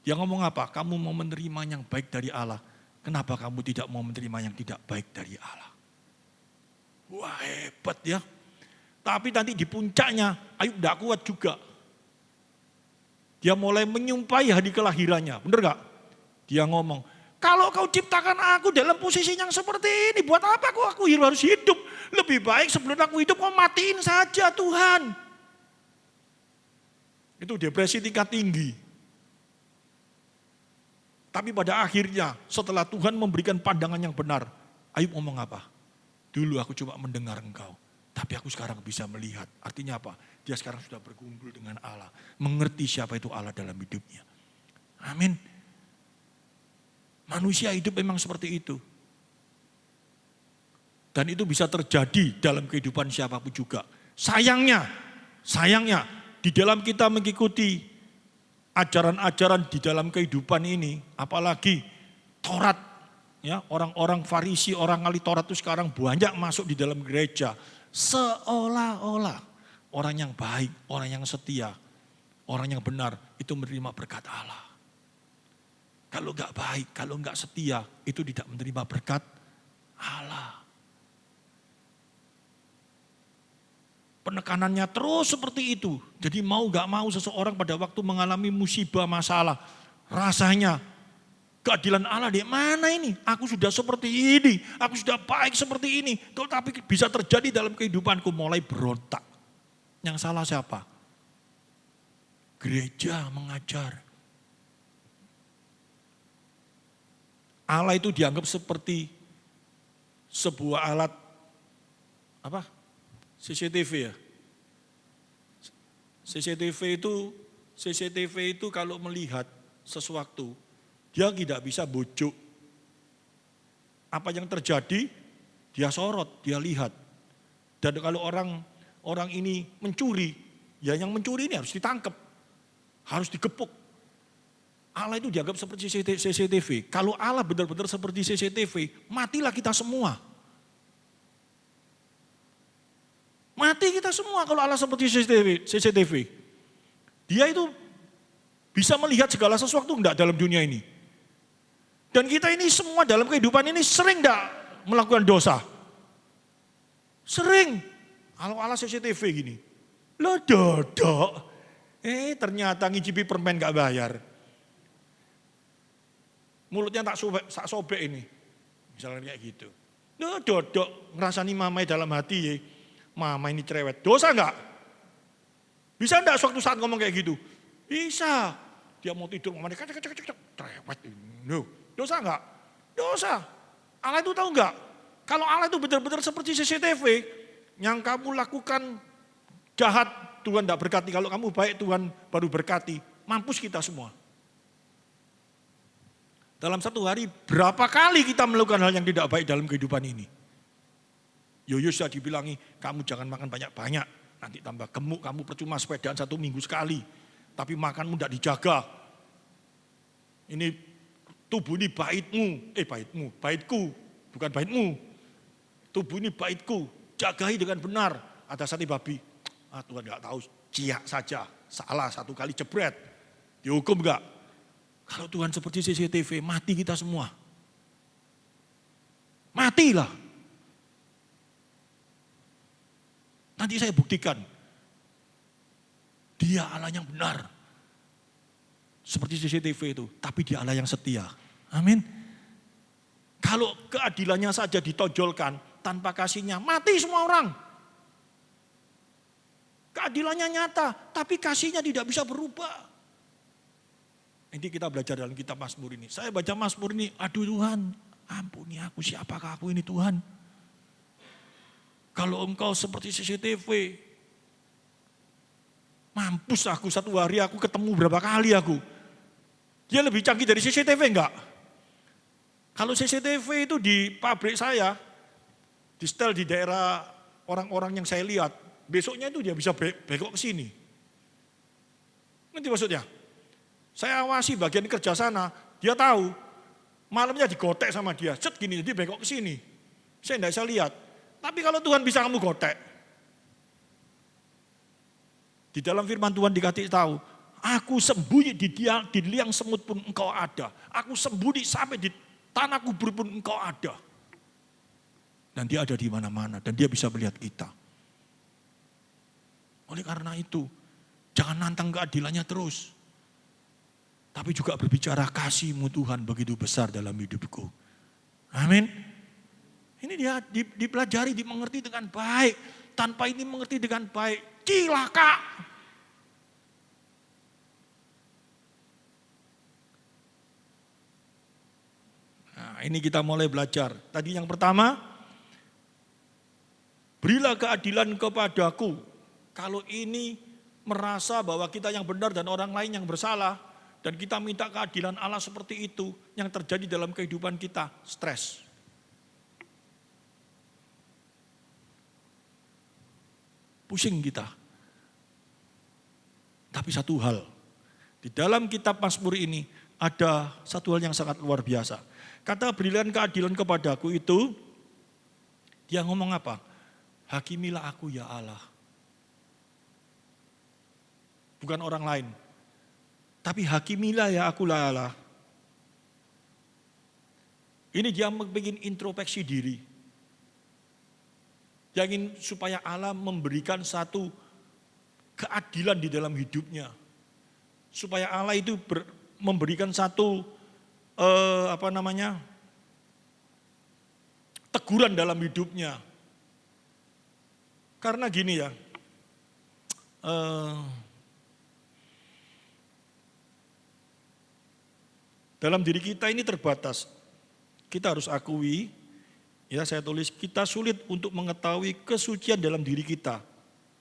Dia ngomong apa? Kamu mau menerima yang baik dari Allah. Kenapa kamu tidak mau menerima yang tidak baik dari Allah? Wah, hebat ya. Tapi nanti di puncaknya Ayub tidak kuat juga. Dia mulai menyumpahi hari kelahirannya. Benar gak? Dia ngomong, kalau kau ciptakan aku dalam posisi yang seperti ini, buat apa aku harus hidup? Lebih baik sebelum aku hidup kau matiin saja Tuhan. Itu depresi tingkat tinggi. Tapi pada akhirnya setelah Tuhan memberikan pandangan yang benar, Ayub ngomong apa? Dulu aku cuma mendengar engkau, tapi aku sekarang bisa melihat. Artinya apa? Dia sekarang sudah berkumpul dengan Allah. Mengerti siapa itu Allah dalam hidupnya. Amin. Manusia hidup memang seperti itu. Dan itu bisa terjadi dalam kehidupan siapapun juga. Sayangnya, di dalam kita mengikuti ajaran-ajaran di dalam kehidupan ini, apalagi Taurat, ya, orang-orang Farisi, orang ahli Taurat itu sekarang banyak masuk di dalam gereja. Seolah-olah orang yang baik, orang yang setia, orang yang benar itu menerima berkat Allah. Kalau enggak baik, kalau enggak setia, itu tidak menerima berkat Allah. Penekanannya terus seperti itu. Jadi mau enggak mau seseorang pada waktu mengalami musibah, masalah, rasanya keadilan Allah di mana ini? Aku sudah seperti ini, aku sudah baik seperti ini. Tapi bisa terjadi dalam kehidupanku mulai berontak. Yang salah siapa? Gereja mengajar. Allah itu dianggap seperti sebuah alat apa? CCTV ya. CCTV itu kalau melihat sesuatu, dia tidak bisa bujuk. Apa yang terjadi, dia sorot, dia lihat. Dan kalau orang ini mencuri, ya yang mencuri ini harus ditangkap, harus digepuk. Allah itu dianggap seperti CCTV. Kalau Allah benar-benar seperti CCTV, matilah kita semua. Mati kita semua kalau Allah seperti CCTV. Dia itu bisa melihat segala sesuatu enggak dalam dunia ini. Dan kita ini semua dalam kehidupan ini sering enggak melakukan dosa? Sering. Kalau Allah CCTV gini. Loh dodok. Ternyata ngicipi permen enggak bayar. Mulutnya tak sobek ini. Misalnya kayak gitu. Loh dodok ngerasani mamai dalam hati ya. Mama ini cerewet. Dosa enggak? Bisa enggak suatu saat ngomong kayak gitu? Bisa. Dia mau tidur, mamanya cerewet. No. Dosa enggak? Dosa. Allah itu tahu enggak? Kalau Allah itu benar-benar seperti CCTV, yang kamu lakukan jahat, Tuhan enggak berkati. Kalau kamu baik, Tuhan baru berkati. Mampus kita semua. Dalam satu hari, berapa kali kita melakukan hal yang tidak baik dalam kehidupan ini? Yosua dibilangi, kamu jangan makan banyak-banyak, nanti tambah gemuk, kamu percuma sepedaan 1 minggu sekali, tapi makanmu tidak dijaga. Ini tubuh ini baitku, bukan baitmu. Tubuh ini baitku, jagai dengan benar. Ada sate babi, Tuhan tidak tahu, ciak saja, salah 1 kali jebret, dihukum enggak? Kalau Tuhan seperti CCTV, mati kita semua. Matilah. Nanti saya buktikan. Dia Allah yang benar. Seperti CCTV itu. Tapi dia Allah yang setia. Amin. Kalau keadilannya saja ditonjolkan tanpa kasihnya, mati semua orang. Keadilannya nyata, tapi kasihnya tidak bisa berubah. Ini kita belajar dalam kitab Mazmur ini. Saya baca Mazmur ini, aduh Tuhan, ampuni aku, siapakah aku ini Tuhan? Kalau engkau seperti CCTV, mampus aku satu hari aku ketemu berapa kali aku. Dia lebih canggih dari CCTV enggak? Kalau CCTV itu di pabrik saya, di setel di daerah orang-orang yang saya lihat, besoknya itu dia bisa bengkok ke sini. Ngerti maksudnya? Saya awasi bagian kerja sana, dia tahu. Malamnya digotek sama dia, set gini, jadi bengkok ke sini. Saya tidak bisa lihat. Tapi kalau Tuhan bisa kamu gotek. Di dalam firman Tuhan dikasih tahu, aku sembunyi di liang semut pun engkau ada. Aku sembunyi sampai di tanah kubur pun engkau ada. Dan dia ada di mana-mana, dan dia bisa melihat kita. Oleh karena itu, jangan nantang keadilannya terus. Tapi juga berbicara kasih-Mu Tuhan begitu besar dalam hidupku. Amin. Ini dia dipelajari, dimengerti dengan baik. Tanpa ini mengerti dengan baik, cilaka. Nah, ini kita mulai belajar. Tadi yang pertama, berilah keadilan kepadaku. Kalau ini merasa bahwa kita yang benar dan orang lain yang bersalah, dan kita minta keadilan Allah seperti itu, yang terjadi dalam kehidupan kita, stres. Pusing kita. Tapi satu hal, di dalam kitab Mazmur ini ada satu hal yang sangat luar biasa. Kata berilah keadilan kepadaku itu, dia ngomong apa? Hakimilah aku ya Allah. Bukan orang lain. Tapi hakimilah ya aku ya Allah. Ini dia bikin introspeksi diri. Dia ingin supaya Allah memberikan satu keadilan di dalam hidupnya. Supaya Allah itu memberikan satu teguran dalam hidupnya. Karena gini ya, dalam diri kita ini terbatas. Kita harus akui, ya saya tulis, kita sulit untuk mengetahui kesucian dalam diri kita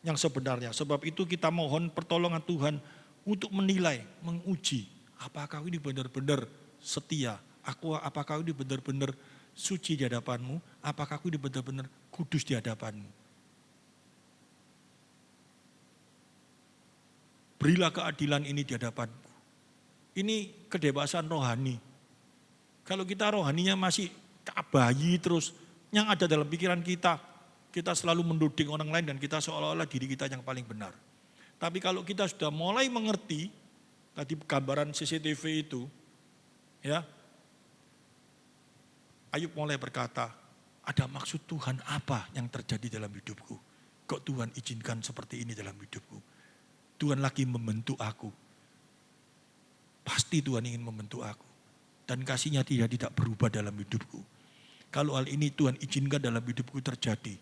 yang sebenarnya. Sebab itu kita mohon pertolongan Tuhan untuk menilai, menguji, apakah ini benar-benar setia, apakah ini benar-benar suci di hadapan-Mu, apakah ini benar-benar kudus di hadapan-Mu. Berilah keadilan ini di hadapan-Mu. Ini kebebasan rohani. Kalau kita rohaninya masih bayi terus, yang ada dalam pikiran kita, kita selalu menuding orang lain dan kita seolah-olah diri kita yang paling benar. Tapi kalau kita sudah mulai mengerti, tadi gambaran CCTV itu, ya, Ayub mulai berkata, ada maksud Tuhan apa yang terjadi dalam hidupku? Kok Tuhan izinkan seperti ini dalam hidupku? Tuhan lagi membentuk aku. Pasti Tuhan ingin membentuk aku. Dan kasihnya tidak berubah dalam hidupku. Kalau hal ini Tuhan izinkan dalam hidupku terjadi,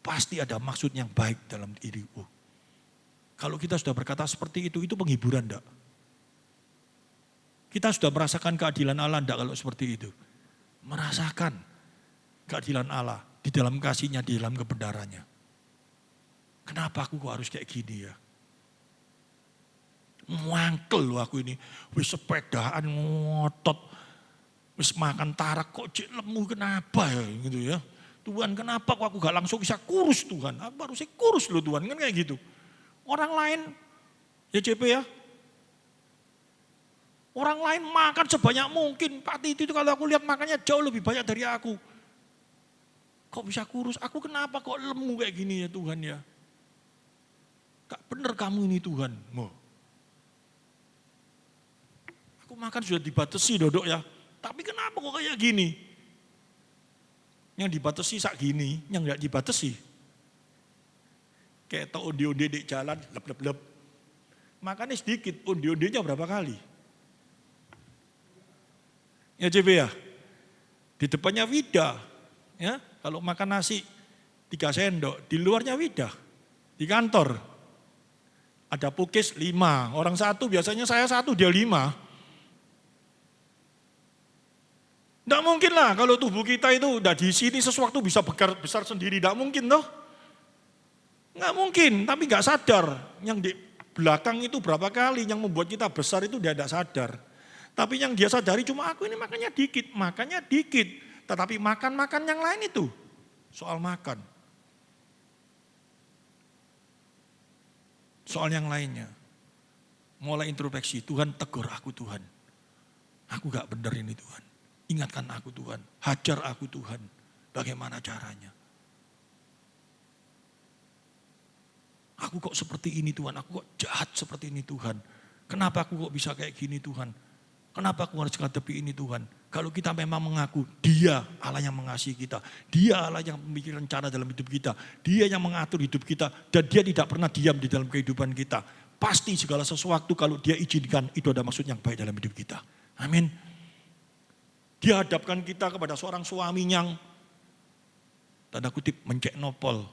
pasti ada maksud yang baik dalam diriku. Kalau kita sudah berkata seperti itu penghiburan enggak? Kita sudah merasakan keadilan Allah enggak kalau seperti itu? Merasakan keadilan Allah di dalam kasihnya, di dalam kebenarannya. Kenapa aku kok harus kayak gini ya? Mangkel loh aku ini, wis sepedaan ngotot, wis makan tarak kok cek lemu, kenapa ya gitu ya. Tuhan kenapa kok aku gak langsung bisa kurus Tuhan, aku harusnya kurus loh Tuhan, kan kayak gitu. Orang lain, ya CP ya, orang lain makan sebanyak mungkin, Pak Titi itu kalau aku lihat makannya jauh lebih banyak dari aku. Kok bisa kurus, aku kenapa kok lemu kayak gini ya Tuhan ya. Gak bener kamu ini Tuhan. Aku makan sudah dibatasi dodok ya, tapi kenapa kok kayak gini? Yang dibatasi sak gini, yang enggak dibatasi. Kayak tau onde-onde di jalan, lep-lep-lep. Makannya sedikit, onde-ondenya berapa kali? Ya JB ya, di depannya Wida, ya kalau makan nasi 3 sendok, di luarnya Wida, di kantor. Ada pukis 5, orang 1 biasanya saya 1 dia 5. Tidak mungkin lah kalau tubuh kita itu udah di sini sesuatu bisa besar sendiri, tidak mungkin toh. Nggak mungkin, tapi nggak sadar. Yang di belakang itu berapa kali yang membuat kita besar itu dia tidak sadar. Tapi yang dia sadari cuma aku ini makannya dikit. Tetapi makan yang lain itu soal makan. Soal yang lainnya. Mulai introspeksi, Tuhan tegur aku Tuhan. Aku gak benar ini Tuhan. Ingatkan aku Tuhan. Hajar aku Tuhan. Bagaimana caranya? Aku kok seperti ini Tuhan. Aku kok jahat seperti ini Tuhan. Kenapa aku kok bisa kayak gini Tuhan? Kenapa aku harus menghadapi ini Tuhan? Kalau kita memang mengaku Dia Allah yang mengasihi kita. Dia Allah yang memiliki rencana dalam hidup kita. Dia yang mengatur hidup kita. Dan Dia tidak pernah diam di dalam kehidupan kita. Pasti segala sesuatu kalau Dia izinkan itu ada maksud yang baik dalam hidup kita. Amin. Dia hadapkan kita kepada seorang suami yang tanda kutip mencek nopol.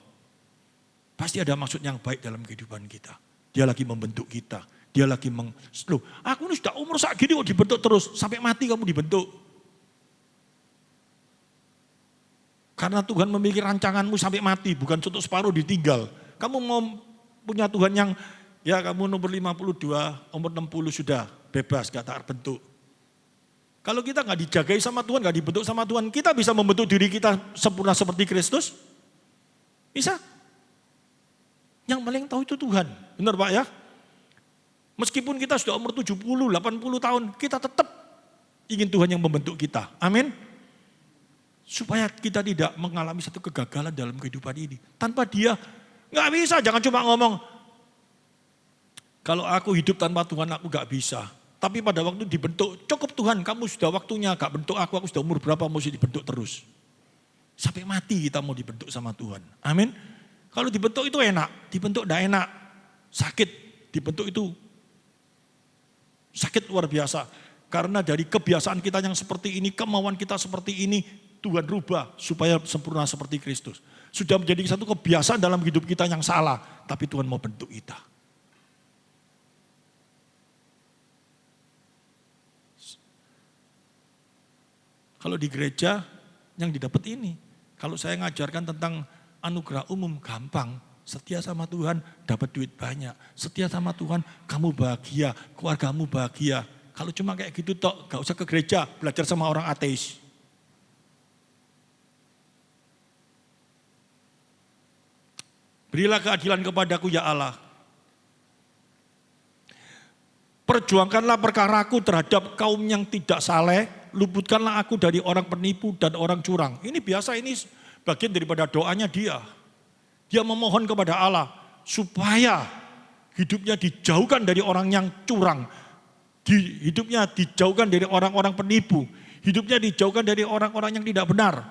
Pasti ada maksud yang baik dalam kehidupan kita. Dia lagi membentuk kita. Dia lagi loh, aku ini sudah umur segini kok dibentuk terus. Sampai mati kamu dibentuk. Karena Tuhan memiliki rancanganmu sampai mati. Bukan untuk separuh ditinggal. Kamu mau punya Tuhan yang, ya kamu umur 52, umur 60 sudah bebas, gak tak terbentuk. Kalau kita gak dijagai sama Tuhan, gak dibentuk sama Tuhan, kita bisa membentuk diri kita sempurna seperti Kristus? Bisa. Yang paling tahu itu Tuhan. Benar Pak ya? Meskipun kita sudah umur 70, 80 tahun, kita tetap ingin Tuhan yang membentuk kita. Amin. Supaya kita tidak mengalami satu kegagalan dalam kehidupan ini. Tanpa Dia, gak bisa. Jangan cuma ngomong, kalau aku hidup tanpa Tuhan aku gak bisa. Tapi pada waktu dibentuk, cukup Tuhan, kamu sudah waktunya gak bentuk aku sudah umur berapa mesti dibentuk terus. Sampai mati kita mau dibentuk sama Tuhan. Amin. Kalau dibentuk itu enak, dibentuk gak enak. Sakit, dibentuk itu sakit luar biasa. Karena dari kebiasaan kita yang seperti ini, kemauan kita seperti ini, Tuhan rubah supaya sempurna seperti Kristus. Sudah menjadi satu kebiasaan dalam hidup kita yang salah, tapi Tuhan mau bentuk kita. Kalau di gereja yang didapat ini, kalau saya ngajarkan tentang anugerah umum gampang. Setia sama Tuhan, dapat duit banyak. Setia sama Tuhan, kamu bahagia, keluargamu bahagia. Kalau cuma kayak gitu tok, gak usah ke gereja, belajar sama orang ateis. Berilah keadilan kepadaku ya Allah. Perjuangkanlah perkaraku terhadap kaum yang tidak saleh, luputkanlah aku dari orang penipu dan orang curang. Ini biasa, ini bagian daripada doanya dia. Dia memohon kepada Allah supaya hidupnya dijauhkan dari orang yang curang. Hidupnya dijauhkan dari orang-orang penipu. Hidupnya dijauhkan dari orang-orang yang tidak benar.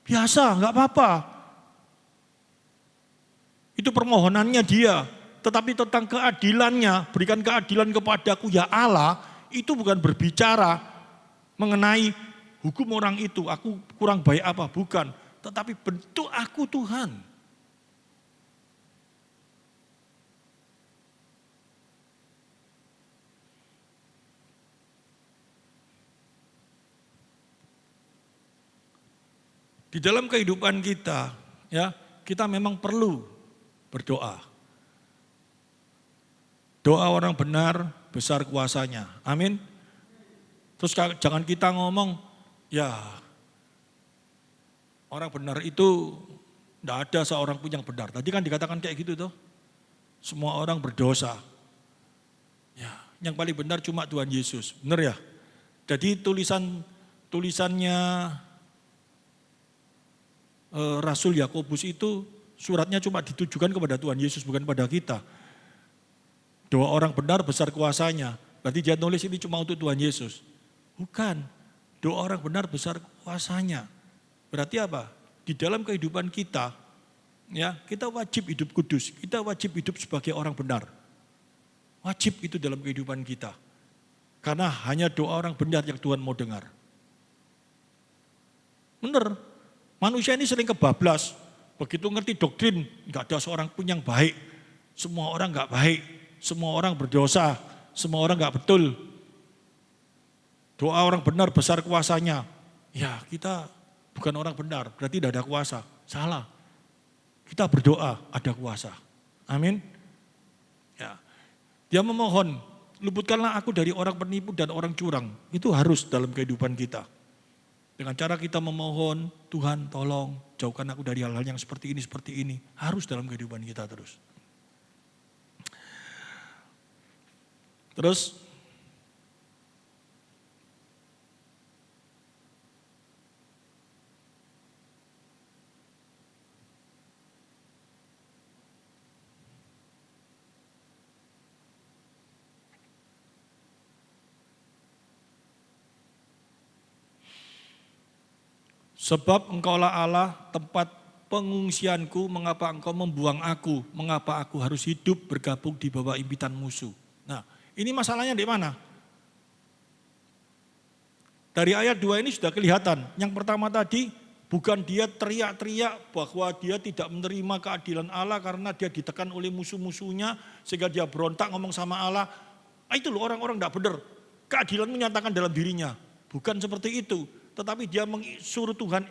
Biasa, enggak apa-apa. Itu permohonannya dia. Tetapi tentang keadilannya, berikan keadilan kepadaku ya Allah, itu bukan berbicara mengenai hukum orang itu, aku kurang baik apa, bukan. Tetapi bentuk aku Tuhan. Di dalam kehidupan kita, ya, kita memang perlu berdoa. Doa orang benar besar kuasanya. Amin. Terus jangan kita ngomong, ya orang benar itu tidak ada seorang pun yang benar. Tadi kan dikatakan kayak gitu tuh. Semua orang berdosa. Ya, yang paling benar cuma Tuhan Yesus. Benar ya? Jadi tulisannya Rasul Yakobus itu suratnya cuma ditujukan kepada Tuhan Yesus, bukan pada kita. Doa orang benar besar kuasanya. Berarti dia nulis ini cuma untuk Tuhan Yesus. Bukan. Doa orang benar besar kuasanya. Berarti apa? Di dalam kehidupan kita, ya, kita wajib hidup kudus. Kita wajib hidup sebagai orang benar. Wajib itu dalam kehidupan kita. Karena hanya doa orang benar yang Tuhan mau dengar. Benar. Manusia ini sering kebablas, begitu ngerti doktrin, nggak ada seorang pun yang baik. semua orang gak baik, semua orang berdosa, semua orang gak betul. Doa orang benar besar kuasanya. Ya kita bukan orang benar, berarti tidak ada kuasa. Salah. Kita berdoa ada kuasa. Amin. Ya. Dia memohon, luputkanlah aku dari orang penipu dan orang curang. Itu harus dalam kehidupan kita. Dengan cara kita memohon, Tuhan tolong jauhkan aku dari hal-hal yang seperti ini. Harus dalam kehidupan kita terus. Terus, sebab engkaulah Allah tempat pengungsianku, mengapa engkau membuang aku, mengapa aku harus hidup bergabung di bawah impitan musuh. Nah, ini masalahnya di mana? Dari ayat 2 ini sudah kelihatan. Yang pertama tadi, bukan dia teriak-teriak bahwa dia tidak menerima keadilan Allah karena dia ditekan oleh musuh-musuhnya sehingga dia berontak ngomong sama Allah. Itu loh orang-orang tidak benar. Keadilan menyatakan dalam dirinya. Bukan seperti itu. Tetapi dia suruh Tuhan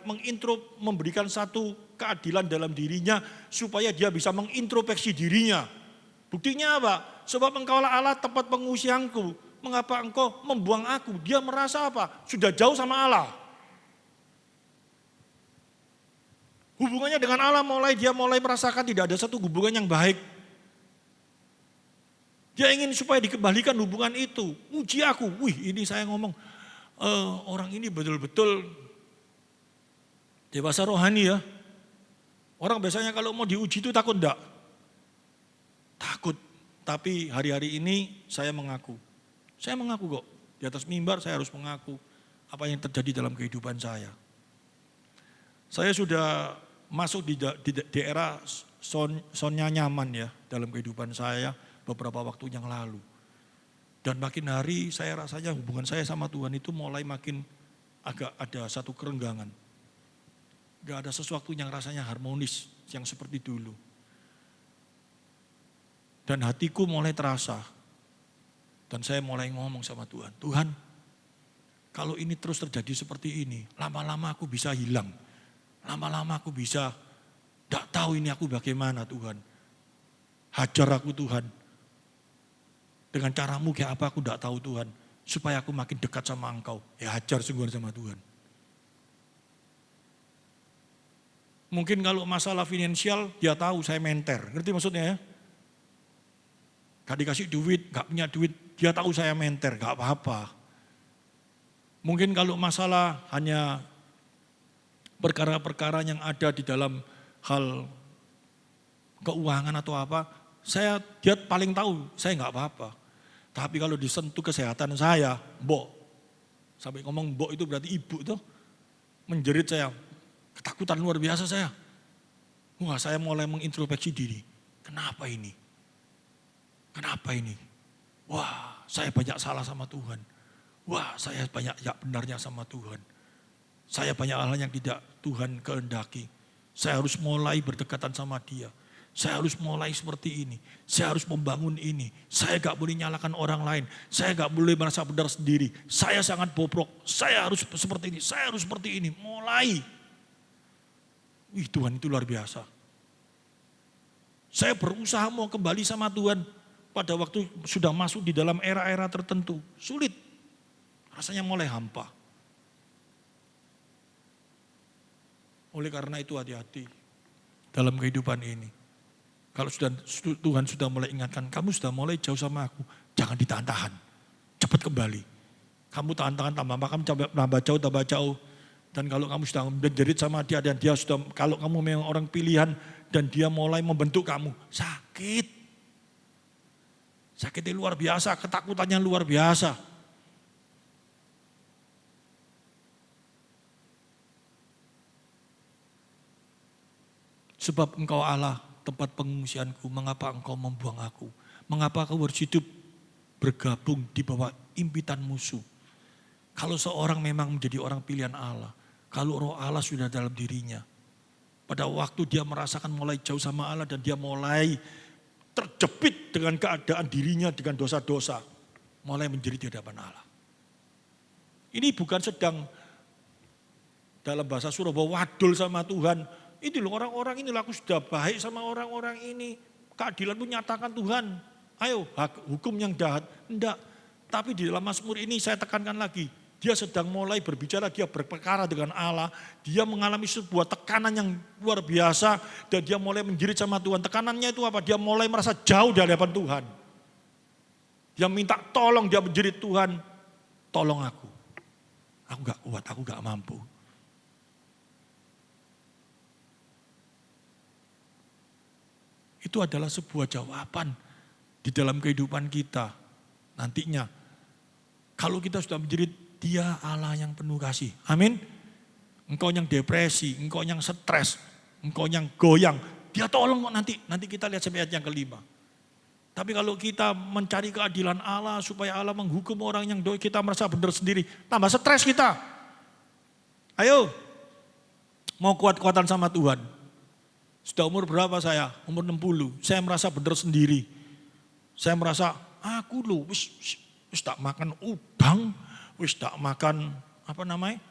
memberikan satu keadilan dalam dirinya supaya dia bisa mengintrospeksi dirinya. Buktinya apa? Sebab engkaulah Allah tempat pengungsianku. Mengapa engkau membuang aku? Dia merasa apa? Sudah jauh sama Allah. Hubungannya dengan Allah dia mulai merasakan tidak ada satu hubungan yang baik. Dia ingin supaya dikembalikan hubungan itu. Uji aku. Wih, ini saya ngomong. Orang ini betul-betul dewasa rohani ya. Orang biasanya kalau mau diuji itu takut enggak? Takut. Tapi hari-hari ini saya mengaku. Saya mengaku kok. Di atas mimbar saya harus mengaku apa yang terjadi dalam kehidupan saya. Saya sudah masuk di daerah zona nyaman ya dalam kehidupan saya beberapa waktu yang lalu. Dan makin hari saya rasanya hubungan saya sama Tuhan itu mulai makin agak ada satu kerenggangan. Gak ada sesuatu yang rasanya harmonis yang seperti dulu. Dan hatiku mulai terasa. Dan saya mulai ngomong sama Tuhan. Tuhan, kalau ini terus terjadi seperti ini, lama-lama aku bisa hilang. Lama-lama aku bisa gak tahu ini aku bagaimana Tuhan. Hajar aku Tuhan. Dengan caramu kayak apa aku tidak tahu Tuhan. Supaya aku makin dekat sama Engkau. Ya hajar sungguh sama Tuhan. Mungkin kalau masalah finansial dia tahu saya menter. Ngerti maksudnya ya? Gak dikasih duit, gak punya duit. Dia tahu saya menter, gak apa-apa. Mungkin kalau masalah hanya perkara-perkara yang ada di dalam hal keuangan atau apa. Dia paling tahu saya gak apa-apa. Tapi kalau disentuh kesehatan saya, mbok. Sampai ngomong mbok itu berarti ibu tuh. Menjerit saya. Ketakutan luar biasa saya. Wah saya mulai mengintrospeksi diri. Kenapa ini? Kenapa ini? Wah saya banyak salah sama Tuhan. Wah saya banyak ya benarnya sama Tuhan. Saya banyak hal yang tidak Tuhan kehendaki. Saya harus mulai berdekatan sama Dia. Saya harus mulai seperti ini. Saya harus membangun ini. Saya gak boleh nyalakan orang lain. Saya gak boleh merasa benar sendiri. Saya sangat bobrok. Saya harus seperti ini. Saya harus seperti ini. Mulai. Wih Tuhan itu luar biasa. Saya berusaha mau kembali sama Tuhan. Pada waktu sudah masuk di dalam era-era tertentu. Sulit. Rasanya mulai hampa. Oleh karena itu hati-hati. Dalam kehidupan ini. Kalau Tuhan sudah mulai ingatkan, kamu sudah mulai jauh sama aku, jangan ditahan-tahan, cepat kembali. Kamu tahan-tahan tambah jauh. Dan kalau kamu sudah menjerit sama dia dan dia sudah, kalau kamu memang orang pilihan dan dia mulai membentuk kamu, sakit. Sakitnya luar biasa, ketakutannya luar biasa. Sebab Engkau Allah, tempat pengungsianku, mengapa engkau membuang aku? Mengapa kau harus hidup bergabung di bawah impitan musuh? Kalau seorang memang menjadi orang pilihan Allah, kalau roh Allah sudah dalam dirinya, pada waktu dia merasakan mulai jauh sama Allah dan dia mulai terjepit dengan keadaan dirinya, dengan dosa-dosa, mulai menjerit di hadapan Allah. Ini bukan sedang dalam bahasa Surabaya wadul sama Tuhan. Ini loh orang-orang ini, aku sudah baik sama orang-orang ini. Keadilan pun nyatakan Tuhan. Ayo hukum yang jahat. Enggak. Tapi di dalam Mazmur ini saya tekankan lagi. Dia sedang mulai berbicara, dia berperkara dengan Allah. Dia mengalami sebuah tekanan yang luar biasa. Dan dia mulai menjerit sama Tuhan. Tekanannya itu apa? Dia mulai merasa jauh dari hadapan Tuhan. Dia minta tolong, dia menjerit, Tuhan tolong aku. Aku gak kuat, aku gak mampu. Itu adalah sebuah jawaban di dalam kehidupan kita. Nantinya, kalau kita sudah menjerit, Dia Allah yang penuh kasih. Amin. Engkau yang depresi, engkau yang stres, engkau yang goyang. Dia tolong kok nanti. Nanti kita lihat sampai ayat yang kelima. Tapi kalau kita mencari keadilan Allah supaya Allah menghukum orang yang doi, kita merasa benar sendiri. Tambah stres kita. Ayo, mau kuat-kuatan sama Tuhan. Sudah umur berapa saya? Umur 60. Saya merasa benar sendiri. Saya merasa, aku loh, wis tak makan udang, wis tak makan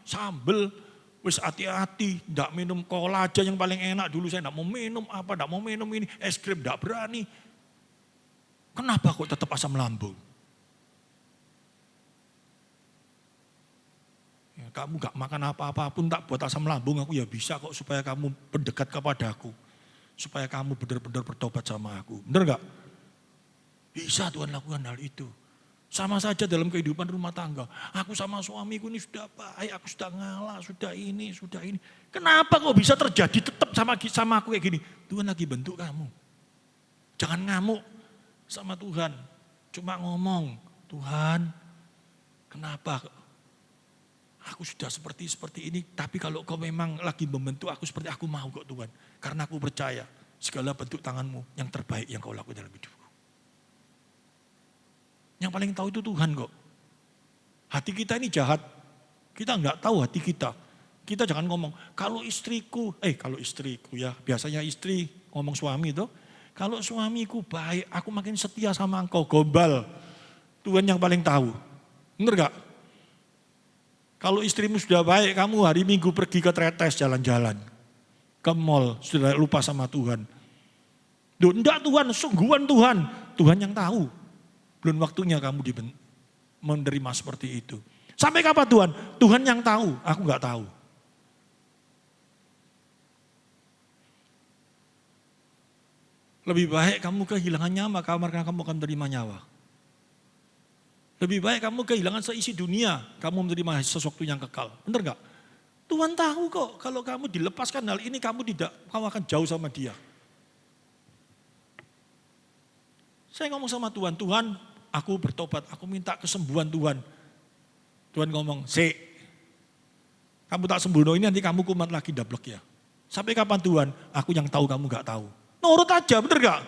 sambel, wis hati-hati, tidak minum cola aja yang paling enak. Dulu saya tidak mau minum tidak mau minum ini, es krim tidak berani. Kenapa kok tetap asam lambung? Ya, kamu gak makan apa-apa pun tak buat asam lambung, aku ya bisa kok supaya kamu mendekat kepadaku. Supaya kamu benar-benar bertobat sama aku. Benar gak? Bisa Tuhan lakukan hal itu. Sama saja dalam kehidupan rumah tangga. Aku sama suamiku ini sudah baik, aku sudah ngalah, sudah ini. Kenapa kok bisa terjadi tetap sama aku kayak gini? Tuhan lagi bentuk kamu. Jangan ngamuk sama Tuhan. Cuma ngomong, Tuhan kenapa aku sudah seperti ini. Tapi kalau kau memang lagi membentuk aku seperti aku mau kok Tuhan. Karena aku percaya segala bentuk tanganmu yang terbaik yang kau lakukan dalam hidupku. Yang paling tahu itu Tuhan kok. Hati kita ini jahat. Kita nggak tahu hati kita. Kita jangan ngomong, kalau istriku ya, biasanya istri ngomong suami itu. Kalau suamiku baik, aku makin setia sama engkau, gombal. Tuhan yang paling tahu. Bener gak? Kalau istrimu sudah baik, kamu hari Minggu pergi ke tretes jalan-jalan. Ke mall, sudah lupa sama Tuhan. Duh, enggak Tuhan, sungguhan Tuhan. Tuhan yang tahu. Belum waktunya kamu menerima seperti itu. Sampai kapan Tuhan? Tuhan yang tahu, aku enggak tahu. Lebih baik kamu kehilangan nyawa, karena kamu akan menerima nyawa. Lebih baik kamu kehilangan seisi dunia, kamu menerima sesuatu yang kekal. Benar gak? Tuhan tahu kok, kalau kamu dilepaskan hal ini, kamu akan jauh sama Dia. Saya ngomong sama Tuhan, Tuhan aku bertobat, aku minta kesembuhan Tuhan. Tuhan ngomong, kamu tak sembuh, ini nanti kamu kumat lagi dablek ya. Sampai kapan Tuhan? Aku yang tahu, kamu gak tahu. Nurut aja, bener gak?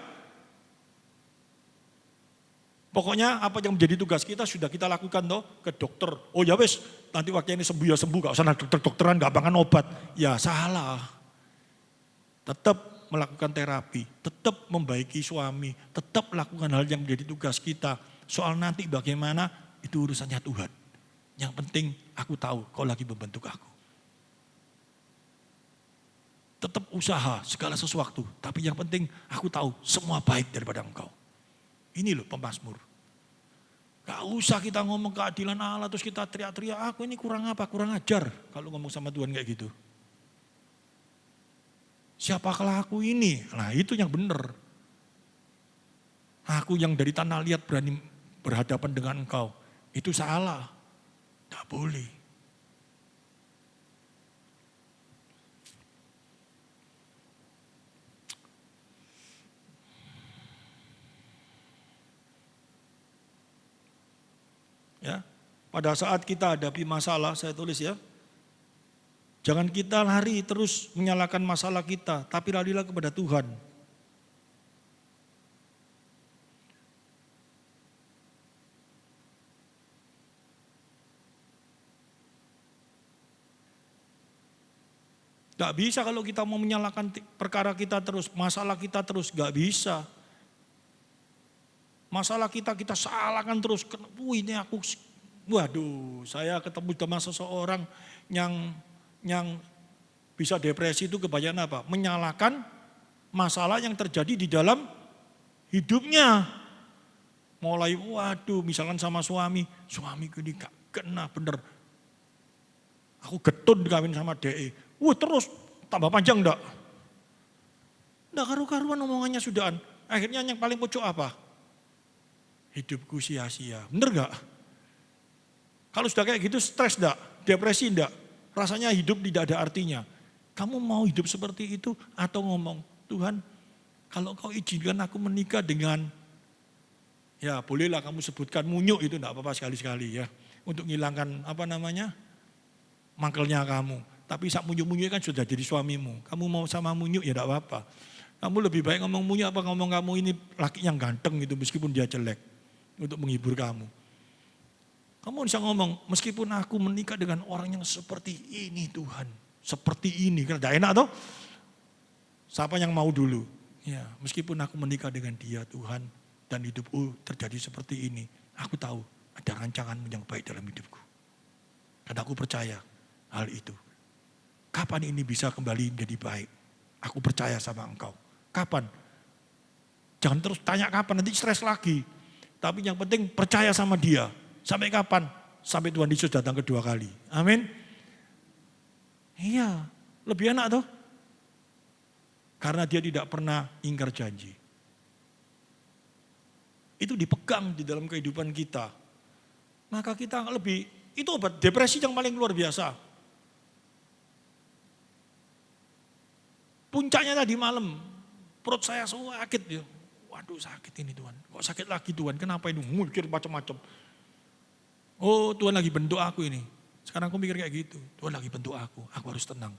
Pokoknya apa yang menjadi tugas kita sudah kita lakukan toh ke dokter. Oh ya wes, nanti waktu ini sembuh ya sembuh, gak usah dokter-dokteran, gak makan obat. Ya salah. Tetap melakukan terapi, tetap membaiki suami, tetap lakukan hal yang menjadi tugas kita. Soal nanti bagaimana, itu urusannya Tuhan. Yang penting aku tahu kau lagi membentuk aku. Tetap usaha segala sesuatu, tapi yang penting aku tahu semua baik daripada engkau. Ini loh pemazmur. Gak usah kita ngomong keadilan Allah terus kita teriak-teriak, aku ini kurang apa, kurang ajar. Kalau ngomong sama Tuhan kayak gitu. Siapakah aku ini? Nah itu yang benar. Aku yang dari tanah liat berani berhadapan dengan engkau. Itu salah. Tak boleh. Ya, pada saat kita hadapi masalah, saya tulis ya. Jangan kita lari terus menyalahkan masalah kita, tapi larilah kepada Tuhan. Gak bisa kalau kita mau menyalahkan perkara kita terus, masalah kita terus, gak bisa. Masalah kita salahkan terus. Ini aku, waduh, saya ketemu sama seseorang yang bisa depresi itu kebanyakan apa? Menyalahkan masalah yang terjadi di dalam hidupnya. Mulai, waduh, misalkan sama suamiku ini gak kena bener. Aku getun dikawin sama DE. Terus tambah panjang enggak? Enggak karu-karuan omongannya sudahan. Akhirnya yang paling pojok apa? Hidupku sia-sia. Bener enggak? Kalau sudah kayak gitu stres enggak? Depresi enggak? Rasanya hidup tidak ada artinya. Kamu mau hidup seperti itu atau ngomong, Tuhan kalau kau izinkan aku menikah dengan, ya bolehlah kamu sebutkan munyuk itu enggak apa-apa sekali-sekali ya. Untuk ngilangkan mangkelnya kamu. Tapi sak munyuk-munyuk kan sudah jadi suamimu. Kamu mau sama munyuk ya enggak apa-apa. Kamu lebih baik ngomong munyuk apa ngomong kamu ini laki yang ganteng gitu meskipun dia jelek. Untuk menghibur kamu. Kamu bisa ngomong, meskipun aku menikah dengan orang yang seperti ini Tuhan. Seperti ini, karena enggak enak toh. Siapa yang mau dulu? Ya, meskipun aku menikah dengan dia Tuhan. Dan hidupku terjadi seperti ini. Aku tahu ada rancanganmu yang baik dalam hidupku. Dan aku percaya hal itu. Kapan ini bisa kembali menjadi baik? Aku percaya sama engkau. Kapan? Jangan terus tanya kapan, nanti stres lagi. Tapi yang penting percaya sama dia. Sampai kapan? Sampai Tuhan Yesus datang kedua kali. Amin. Iya, lebih enak tuh. Karena dia tidak pernah ingkar janji. Itu dipegang di dalam kehidupan kita. Maka kita itu obat depresi yang paling luar biasa. Puncaknya tadi malam, perut saya sakit ya. Waduh sakit ini Tuhan, kok sakit lagi Tuhan, kenapa ini? Mikir macam-macam. Oh Tuhan lagi bentuk aku ini. Sekarang aku mikir kayak gitu, Tuhan lagi bentuk aku harus tenang.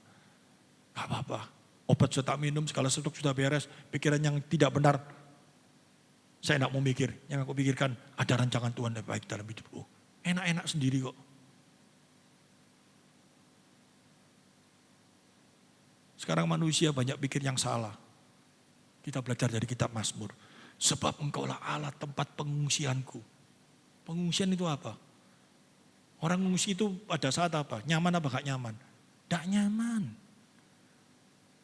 Gak apa-apa, obat sudah tak minum, segala sesuatu sudah beres, pikiran yang tidak benar. Saya tidak mau mikir, yang aku pikirkan ada rancangan Tuhan yang baik dalam hidupku. Enak-enak sendiri kok. Sekarang manusia banyak pikir yang salah. Kita belajar dari kitab Mazmur. Sebab engkaulah Allah tempat pengungsianku. Pengungsian itu apa? Orang mengungsi itu pada saat apa? Nyaman apa gak nyaman? Gak nyaman.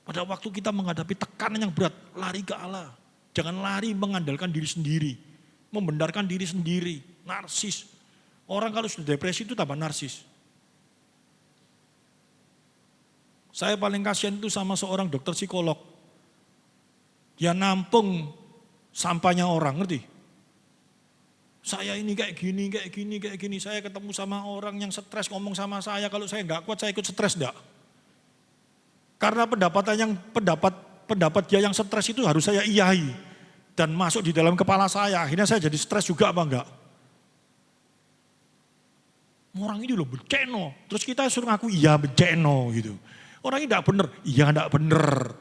Pada waktu kita menghadapi tekanan yang berat, lari ke Allah. Jangan lari mengandalkan diri sendiri. Membenarkan diri sendiri. Narsis. Orang kalau sudah depresi itu tambah narsis. Saya paling kasihan itu sama seorang dokter psikolog. Dia nampung sampahnya orang, ngerti? Saya ini kayak gini. Saya ketemu sama orang yang stres ngomong sama saya, kalau saya nggak kuat saya ikut stres enggak? Karena pendapat dia yang stres itu harus saya iyai dan masuk di dalam kepala saya. Akhirnya saya jadi stres juga apa enggak? Orang ini loh beceno, terus kita suruh ngaku iya beceno gitu. Orang ini enggak benar, iya enggak benar.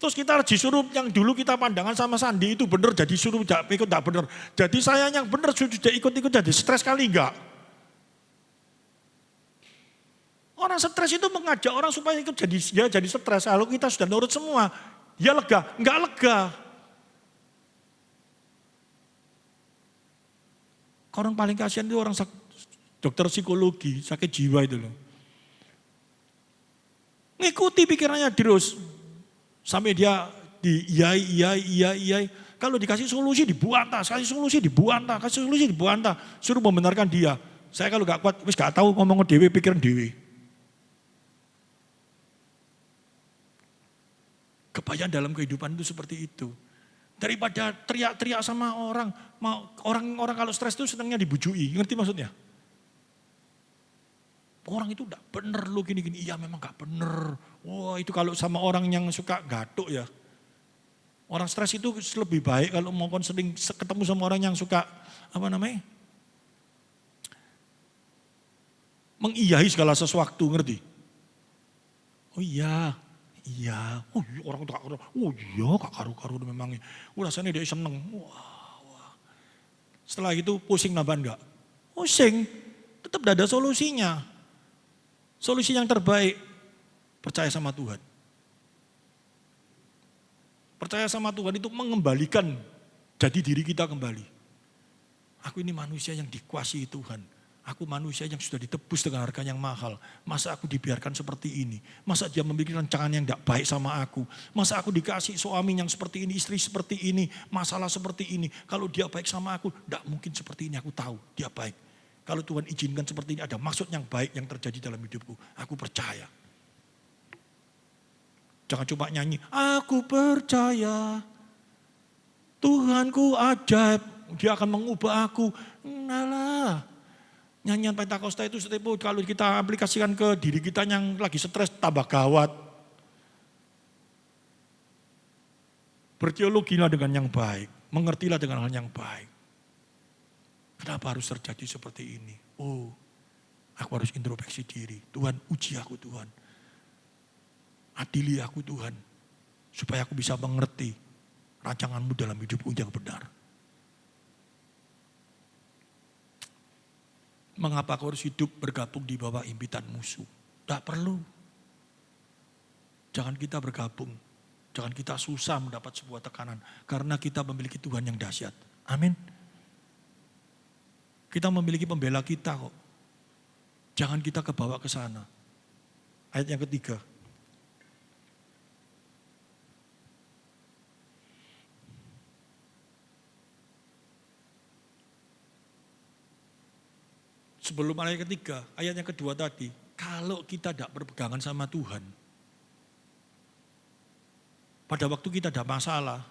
Terus kita disuruh yang dulu kita pandangan sama Sandi itu benar, jadi suruh ikut enggak benar. Jadi saya yang benar sudah ikut-ikut jadi stres kali enggak? Orang stres itu mengajak orang supaya ikut jadi stres. Kalau kita sudah nurut semua, ya lega, enggak lega. Orang paling kasihan itu orang dokter psikologi, sakit jiwa itu loh. Ngikuti pikirannya terus. Sampai dia iyai. Kalau dikasih solusi dibantah, kasih solusi dibantah. Suruh membenarkan dia. Saya kalau gak kuat, wis gak tahu ngomong dewe, pikiran dewe. Kebayang dalam kehidupan itu seperti itu. Daripada teriak-teriak sama orang. Orang kalau stres itu senangnya dibujui, ngerti maksudnya? Orang itu enggak bener lo gini-gini, iya memang gak bener. Wah itu kalau sama orang yang suka gatuk ya. Orang stres itu lebih baik kalau mau konseling ketemu sama orang yang suka, mengiyai segala sesuatu, ngerti? Oh iya, oh iya orang itu gak karu-karu memang. Rasanya dia seneng, wah. Setelah itu pusing nambah enggak? Pusing, tetap ada solusinya. Solusi yang terbaik, percaya sama Tuhan. Percaya sama Tuhan itu mengembalikan jadi diri kita kembali. Aku ini manusia yang dikuasihi Tuhan. Aku manusia yang sudah ditebus dengan harga yang mahal. Masa aku dibiarkan seperti ini? Masa dia memiliki rancangan yang tidak baik sama aku? Masa aku dikasih suami yang seperti ini, istri seperti ini, masalah seperti ini. Kalau dia baik sama aku, tidak mungkin seperti ini. Aku tahu dia baik. Kalau Tuhan izinkan seperti ini, ada maksud yang baik yang terjadi dalam hidupku. Aku percaya. Jangan cuma nyanyi, aku percaya Tuhanku ajaib, dia akan mengubah aku. Nalah. Nyanyian Pentakosta itu setiap kalau kita aplikasikan ke diri kita yang lagi stres tambah gawat. Berteologilah dengan yang baik, mengertilah dengan hal yang baik. Kenapa harus terjadi seperti ini? Oh, aku harus introspeksi diri. Tuhan, uji aku Tuhan. Adili aku Tuhan, supaya aku bisa mengerti rancangan-Mu dalam hidupku yang benar. Mengapa kau harus hidup bergabung di bawah impitan musuh? Tidak perlu. Jangan kita bergabung. Jangan kita susah mendapat sebuah tekanan. Karena kita memiliki Tuhan yang dahsyat. Amin. Kita memiliki pembela kita kok. Jangan kita kebawa ke sana. Ayat yang ketiga. Sebelum ayat ketiga, ayat yang kedua tadi, kalau kita tidak berpegangan sama Tuhan, pada waktu kita ada masalah,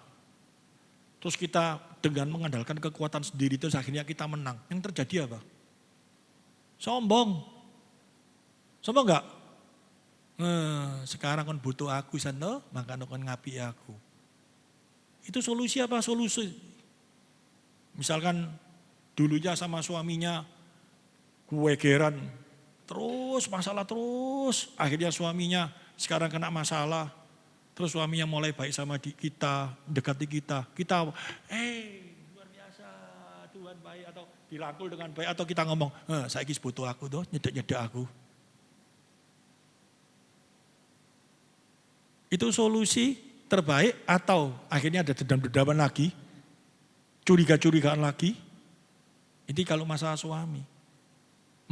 terus kita dengan mengandalkan kekuatan sendiri, terus akhirnya kita menang. Yang terjadi apa? Sombong. Sombong enggak? Sekarang kan butuh aku, sana, maka kan ngapi aku. Itu solusi apa? Solusi. Misalkan dulunya sama suaminya, kewegeran, terus masalah terus. Akhirnya suaminya sekarang kena masalah. Terus suaminya mulai baik sama kita, dekati kita. Kita, luar biasa, Tuhan baik. Atau dirangkul dengan baik. Atau kita ngomong, saya kis butuh aku tuh, nyedek-nyedek aku. Itu solusi terbaik atau akhirnya ada dendam-dendaman lagi. Curiga-curigaan lagi. Ini kalau masalah suami.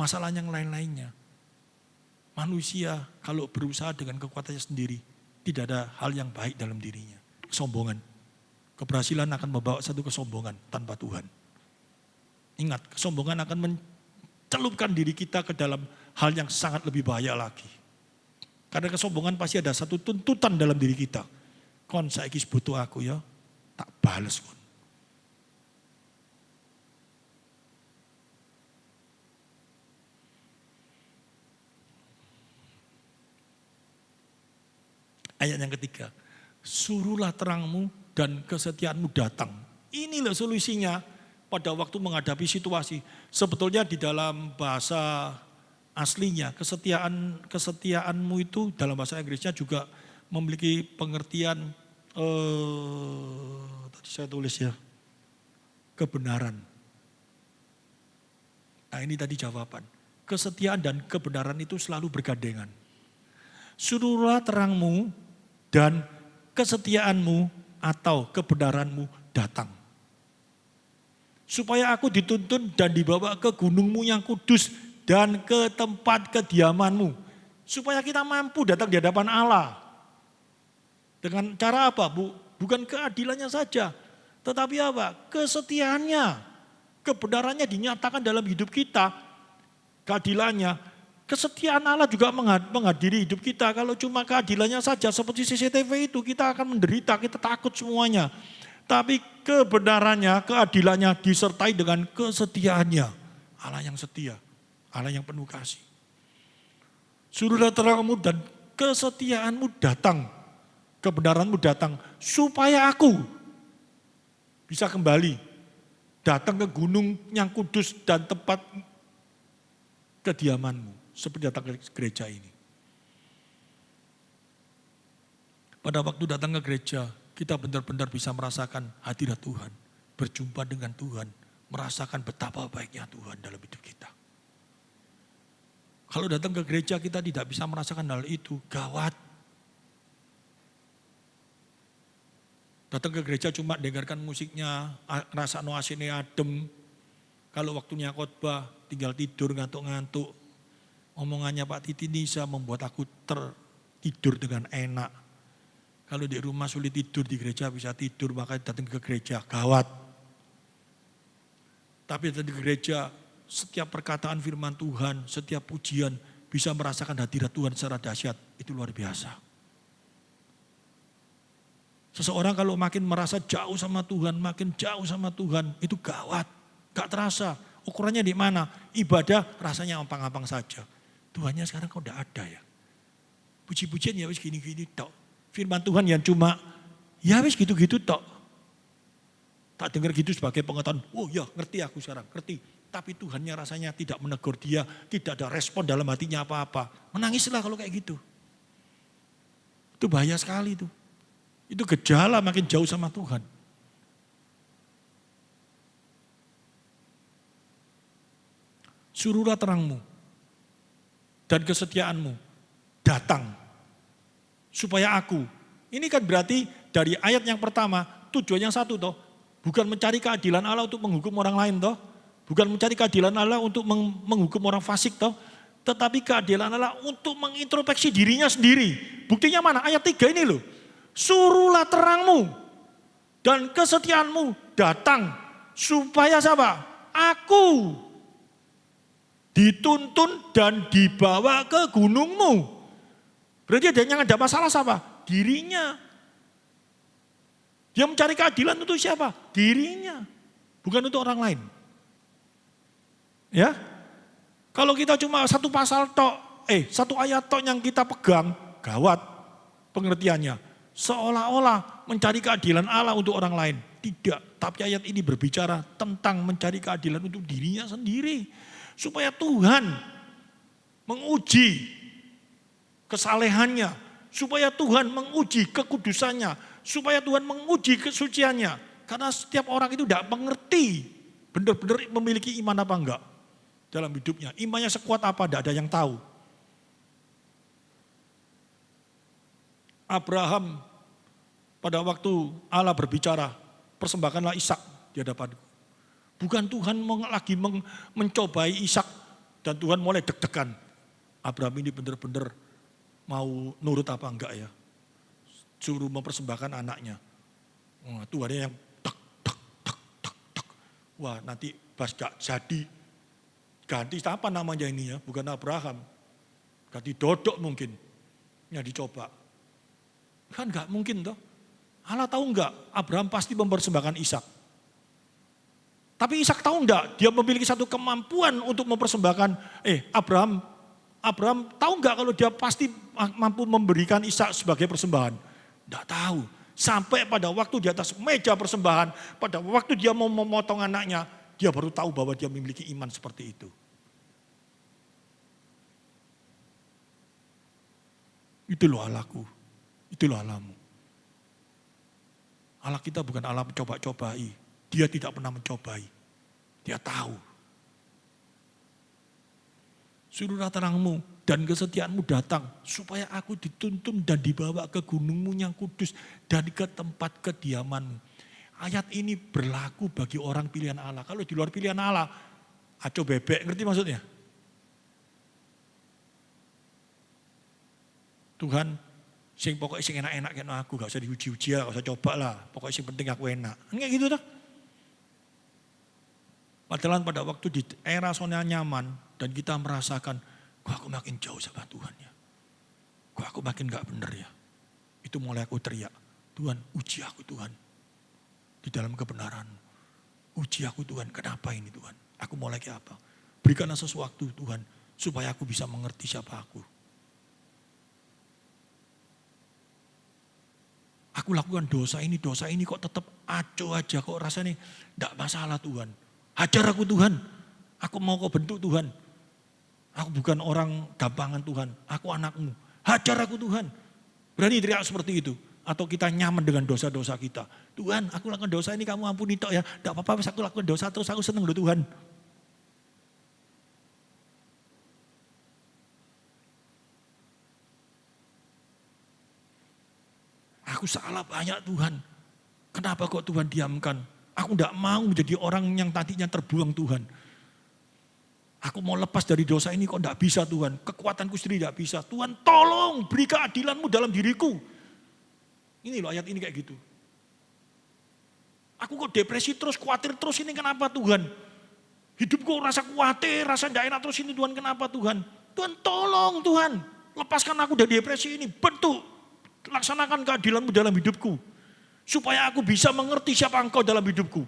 Masalah yang lain-lainnya. Manusia kalau berusaha dengan kekuatannya sendiri, tidak ada hal yang baik dalam dirinya. Kesombongan. Keberhasilan akan membawa satu kesombongan tanpa Tuhan. Ingat, kesombongan akan mencelupkan diri kita ke dalam hal yang sangat lebih bahaya lagi. Karena kesombongan pasti ada satu tuntutan dalam diri kita. Kon saiki butuh aku ya, tak bales kon. Ayat yang ketiga, suruhlah terangmu dan kesetiaanmu datang. Inilah solusinya pada waktu menghadapi situasi. Sebetulnya di dalam bahasa aslinya, kesetiaanmu itu dalam bahasa Inggrisnya juga memiliki pengertian, tadi saya tulis ya, kebenaran. Nah ini tadi jawaban. Kesetiaan dan kebenaran itu selalu bergandengan. Suruhlah terangmu dan kesetiaanmu atau kebenaranmu datang. Supaya aku dituntun dan dibawa ke gunungmu yang kudus dan ke tempat kediamanmu. Supaya kita mampu datang di hadapan Allah. Dengan cara apa, Bu? Bukan keadilannya saja. Tetapi apa? Kesetiaannya. Kebenarannya dinyatakan dalam hidup kita. Keadilannya. Kesetiaan Allah juga menghadiri hidup kita. Kalau cuma keadilannya saja seperti CCTV itu kita akan menderita, kita takut semuanya. Tapi kebenarannya, keadilannya disertai dengan kesetiaannya. Allah yang setia, Allah yang penuh kasih. Suruhlah terangmu dan kesetiaanmu datang, kebenaranmu datang. Supaya aku bisa kembali datang ke gunung yang kudus dan tempat kediamanmu. Seperti datang ke gereja ini. Pada waktu datang ke gereja, kita benar-benar bisa merasakan hadirat Tuhan. Berjumpa dengan Tuhan, merasakan betapa baiknya Tuhan dalam hidup kita. Kalau datang ke gereja kita tidak bisa merasakan hal itu, gawat. Datang ke gereja cuma dengarkan musiknya, rasa no asine adem, Kalau waktunya khotbah tinggal tidur ngantuk-ngantuk. Omongannya Pak Titi Nisa membuat aku tertidur dengan enak. Kalau di rumah sulit tidur, di gereja bisa tidur, makanya datang ke gereja, gawat. Tapi datang ke gereja, setiap perkataan firman Tuhan, setiap pujian, bisa merasakan hadirat Tuhan secara dahsyat, itu luar biasa. Seseorang kalau makin merasa jauh sama Tuhan, makin jauh sama Tuhan, itu gawat, gak terasa. Ukurannya di mana? Ibadah rasanya ampang-ampang saja. Tuhannya sekarang kok udah ada ya. Puji-pujian ya wis gini-gini tok. Firman Tuhan yang cuma ya wis gitu-gitu tok. Tak dengar gitu sebagai pengetahuan. Oh ya ngerti aku sekarang, ngerti. Tapi Tuhannya rasanya tidak menegur dia, tidak ada respon dalam hatinya apa-apa. Menangislah kalau kayak gitu. Itu bahaya sekali itu. Itu gejala makin jauh sama Tuhan. Suruhlah terangmu dan kesetiaanmu datang supaya aku. Ini kan berarti dari ayat yang pertama tujuan yang satu toh, bukan mencari keadilan Allah untuk menghukum orang lain toh, bukan mencari keadilan Allah untuk menghukum orang fasik toh, tetapi keadilan Allah untuk mengintrospeksi dirinya sendiri. Buktinya mana? Ayat 3 ini loh. Suruhlah terangmu dan kesetiaanmu datang supaya siapa? Aku dituntun dan dibawa ke gunungmu. Berarti yang ada masalah siapa? Dirinya. Dia mencari keadilan untuk siapa? Dirinya. Bukan untuk orang lain. Ya. Kalau kita cuma satu pasal tok, satu ayat tok yang kita pegang, gawat pengertiannya. Seolah-olah mencari keadilan Allah untuk orang lain. Tidak, tapi ayat ini berbicara tentang mencari keadilan untuk dirinya sendiri. Supaya Tuhan menguji kesalehannya. Supaya Tuhan menguji kekudusannya. Supaya Tuhan menguji kesuciannya. Karena setiap orang itu tidak mengerti benar-benar memiliki iman apa enggak dalam hidupnya. Imannya sekuat apa, tidak ada yang tahu. Abraham pada waktu Allah berbicara, persembahkanlah Ishak di hadapanku. Bukan Tuhan lagi mencobai Ishak dan Tuhan mulai deg-degan. Abraham ini benar-benar mau nurut apa enggak ya. Suruh mempersembahkan anaknya. Wah, Tuhan yang tek. Wah nanti pas gak jadi, ganti apa namanya ini ya, bukan Abraham. Ganti Dodok mungkin, yang dicoba. Kan gak mungkin toh. Allah tahu enggak Abraham pasti mempersembahkan Ishak. Tapi Ishak tahu enggak dia memiliki satu kemampuan untuk mempersembahkan Abraham tahu enggak kalau dia pasti mampu memberikan Ishak sebagai persembahan? Enggak tahu. Sampai pada waktu di atas meja persembahan, pada waktu dia mau memotong anaknya, dia baru tahu bahwa dia memiliki iman seperti itu. Itu loh Allahku, itu loh Allahmu. Allah kita bukan Allah mencoba-cobai. Dia tidak pernah mencobai. Dia tahu. Suruhlah terangmu dan kesetiaanmu datang. Supaya aku dituntun dan dibawa ke gunungmu yang kudus. Dan ke tempat kediamanmu. Ayat ini berlaku bagi orang pilihan Allah. Kalau di luar pilihan Allah, aco bebek. Ngerti maksudnya? Tuhan, sing pokoknya sing enak-enak kena aku, gak usah diuji-uji lah, gak usah coba lah. Pokoknya sing penting aku enak. Kayak gitu tuh. Padahal pada waktu di era zona nyaman dan kita merasakan, kok aku makin jauh sama Tuhan ya. Kok aku makin gak bener ya. Itu mulai aku teriak, Tuhan uji aku Tuhan. Di dalam kebenaran. Uji aku Tuhan, kenapa ini Tuhan? Aku mulai kayak apa? Berikanlah sesuatu Tuhan, supaya aku bisa mengerti siapa aku. Aku lakukan dosa ini kok tetap aco aja, kok rasanya enggak masalah Tuhan. Hajar aku Tuhan, aku mau kau bentuk Tuhan. Aku bukan orang gampangan Tuhan, aku anakmu. Hajar aku Tuhan. Berani teriak seperti itu. Atau kita nyaman dengan dosa-dosa kita. Tuhan aku lakukan dosa ini kamu ampuni tok ya. Enggak apa-apa aku lakukan dosa terus aku seneng loh Tuhan. Aku salah banyak Tuhan. Kenapa kok Tuhan diamkan? Aku tidak mau menjadi orang yang tadinya terbuang Tuhan. Aku mau lepas dari dosa ini kok enggak bisa Tuhan. Kekuatanku sendiri enggak bisa. Tuhan tolong beri keadilan-Mu dalam diriku. Ini loh ayat ini kayak gitu. Aku kok depresi terus, khawatir terus, ini kenapa Tuhan? Hidupku rasa khawatir, rasa enggak enak terus ini Tuhan, kenapa Tuhan? Tuhan tolong Tuhan. Lepaskan aku dari depresi ini. Bentuk, laksanakan keadilan-Mu dalam hidupku. Supaya aku bisa mengerti siapa Engkau dalam hidupku.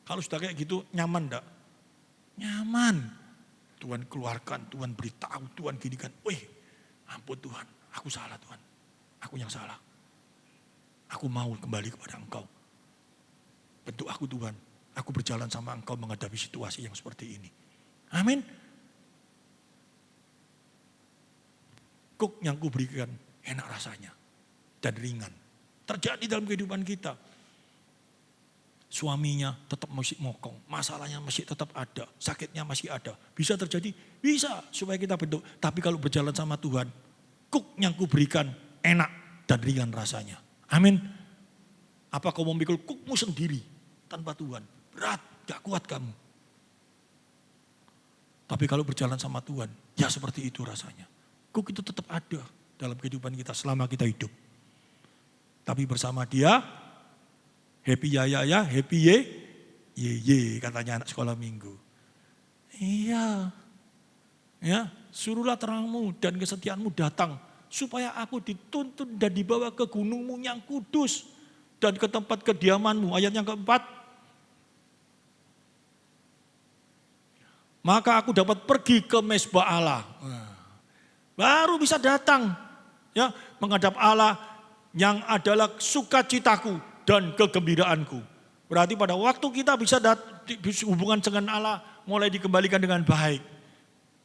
Kalau sudah kayak gitu, nyaman enggak? Nyaman. Tuhan keluarkan, Tuhan beritahu, Tuhan ginikan. Wih, ampun Tuhan, aku salah Tuhan. Aku yang salah. Aku mau kembali kepada Engkau. Bentuk aku Tuhan. Aku berjalan sama Engkau menghadapi situasi yang seperti ini. Amin. Kuk yang kuberikan enak rasanya dan ringan. Terjadi dalam kehidupan kita. Suaminya tetap masih mokong, masalahnya masih tetap ada, sakitnya masih ada. Bisa terjadi? Bisa, supaya kita bentuk. Tapi kalau berjalan sama Tuhan, kuk yang kuberikan enak dan ringan rasanya. Amin. Apa kau memikul kukmu sendiri tanpa Tuhan? Berat, gak kuat kamu. Tapi kalau berjalan sama Tuhan, ya seperti itu rasanya. Kuk itu tetap ada dalam kehidupan kita selama kita hidup. Tapi bersama Dia, happy ya, happy ye, katanya anak sekolah minggu. Iya, ya, suruhlah terangmu dan kesetiaanmu datang, supaya aku dituntun dan dibawa ke gunungmu yang kudus, dan ke tempat kediamanmu. Ayat yang keempat, maka aku dapat pergi ke mezbah Allah. Baru bisa datang, ya, menghadap Allah yang adalah sukacitaku dan kegembiraanku. Berarti pada waktu kita bisa hubungan dengan Allah mulai dikembalikan dengan baik.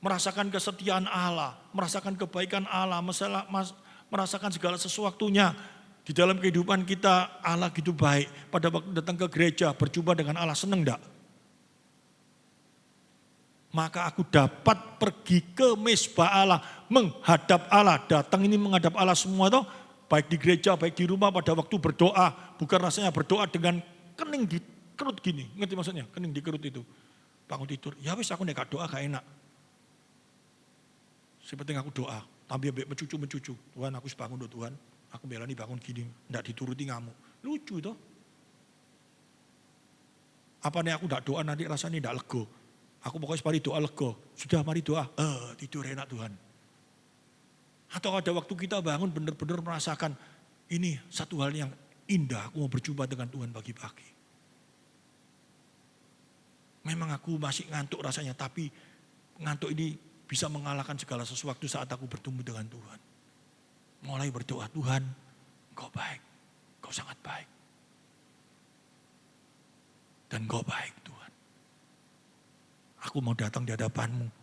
Merasakan kesetiaan Allah, merasakan kebaikan Allah, merasakan segala sesuatunya. Di dalam kehidupan kita Allah gitu baik. Pada waktu datang ke gereja berjumpa dengan Allah, seneng enggak? Maka aku dapat pergi ke mezbah Allah, menghadap Allah. Datang ini menghadap Allah semua toh. Baik di gereja, baik di rumah pada waktu berdoa. Bukan rasanya berdoa dengan kening di kerut gini. Ngerti maksudnya? Kening di kerut itu. Bangun tidur. Ya wis aku nek doa gak enak. Sepenting aku doa. Tambah mencucu. Tuhan aku bangun doa Tuhan. Aku belani bangun gini. Nggak dituruti ngamuk. Lucu toh. Apa nih aku nggak doa nanti rasanya nggak lego. Aku pokoknya mari doa lego. Sudah mari doa. Tidur enak Tuhan. Atau ada waktu kita bangun benar-benar merasakan ini satu hal yang indah. Aku mau berjumpa dengan Tuhan pagi-pagi. Memang aku masih ngantuk rasanya. Tapi ngantuk ini bisa mengalahkan segala sesuatu saat aku bertemu dengan Tuhan. Mulai berdoa, Tuhan Engkau baik. Engkau sangat baik. Dan Engkau baik Tuhan. Aku mau datang di hadapan-Mu.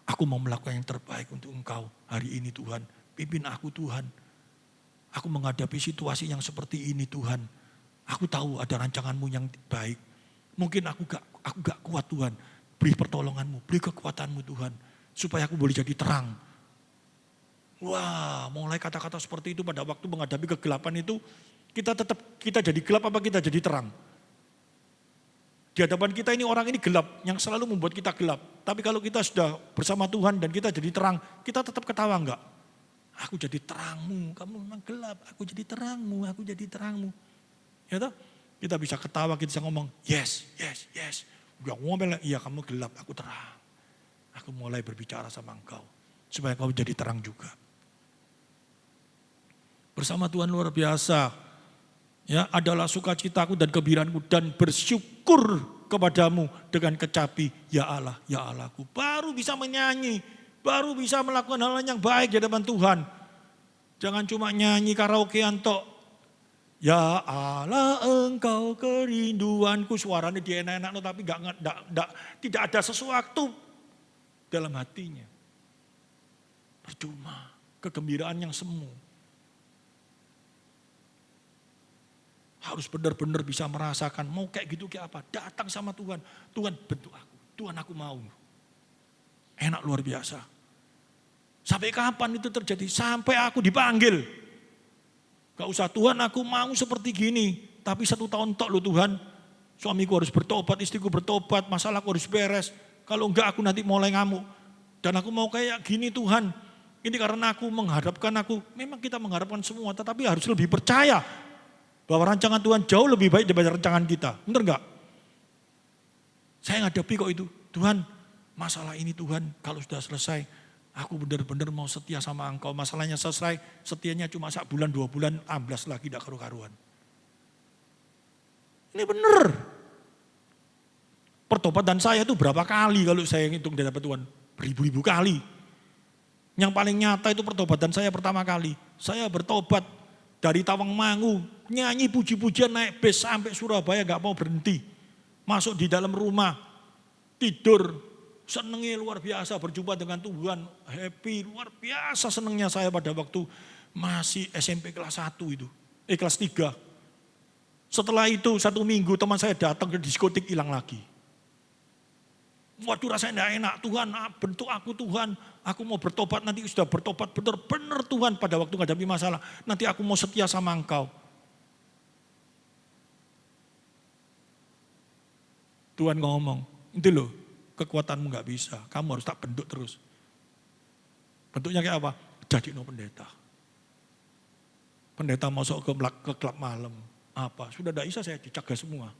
Aku mau melakukan yang terbaik untuk Engkau hari ini Tuhan. Pimpin aku Tuhan. Aku menghadapi situasi yang seperti ini Tuhan. Aku tahu ada rancangan-Mu yang baik. Mungkin aku gak kuat Tuhan. Beri pertolongan-Mu, beri kekuatan-Mu Tuhan. Supaya aku boleh jadi terang. Wah, mulai kata-kata seperti itu pada waktu menghadapi kegelapan itu. Kita jadi gelap apa kita jadi terang? Di hadapan kita ini orang ini gelap, yang selalu membuat kita gelap. Tapi kalau kita sudah bersama Tuhan dan kita jadi terang, kita tetap ketawa enggak? Aku jadi terangmu, kamu memang gelap, aku jadi terangmu, aku jadi terangmu. Ya toh? Kita bisa ketawa, kita bisa ngomong, yes. Udah ngomel, iya kamu gelap, aku terang. Aku mulai berbicara sama engkau, supaya kau jadi terang juga. Bersama Tuhan luar biasa. Ya, adalah sukacitaku dan kegembiraanku dan bersyukur kepadamu dengan kecapi, ya Allah, ya Allahku. Baru bisa menyanyi, baru bisa melakukan hal yang baik di hadapan Tuhan. Jangan cuma nyanyi karaokean tok. Ya Allah engkau kerinduanku, suaranya dia enak-enak tapi tidak ada sesuatu dalam hatinya. Percuma, kegembiraan yang semu. Harus benar-benar bisa merasakan, mau kayak gitu kayak apa. Datang sama Tuhan, Tuhan bentuk aku, Tuhan aku mau. Enak luar biasa. Sampai kapan itu terjadi? Sampai aku dipanggil. Gak usah Tuhan aku mau seperti gini. Tapi 1 tahun tok loh Tuhan. Suamiku harus bertobat, istriku bertobat, masalahku harus beres. Kalau enggak aku nanti mulai ngamuk. Dan aku mau kayak gini Tuhan. Ini karena aku mengharapkan memang kita mengharapkan semua, tetapi harus lebih percaya bahwa rancangan Tuhan jauh lebih baik daripada rancangan kita. Benar enggak? Saya ngadapi kok itu. Tuhan, masalah ini Tuhan kalau sudah selesai, aku benar-benar mau setia sama Engkau. Masalahnya selesai, setianya cuma 1 bulan, 2 bulan, amblas lagi tidak karu-karuan. Ini benar. Pertobatan saya itu berapa kali kalau saya hitung di hadapan Tuhan? Beribu-ribu kali. Yang paling nyata itu pertobatan saya pertama kali. Saya bertobat dari Tawangmangu, nyanyi puji-pujian naik bis sampai Surabaya gak mau berhenti. Masuk di dalam rumah, tidur, senengnya luar biasa berjumpa dengan Tuhan, happy, luar biasa senengnya saya pada waktu masih SMP kelas 1 itu, kelas 3. Setelah itu 1 minggu teman saya datang ke diskotik hilang lagi. Waduh rasanya tidak enak, Tuhan bentuk aku Tuhan, aku mau bertobat nanti sudah bertobat benar-benar Tuhan pada waktu menghadapi masalah, nanti aku mau setia sama Engkau. Tuhan ngomong, itu loh kekuatanmu gak bisa, kamu harus tak bentuk terus. Bentuknya kayak apa? Jadi pendeta. Pendeta masuk ke klub malam, apa? Sudah tidak bisa saya dicegah semua.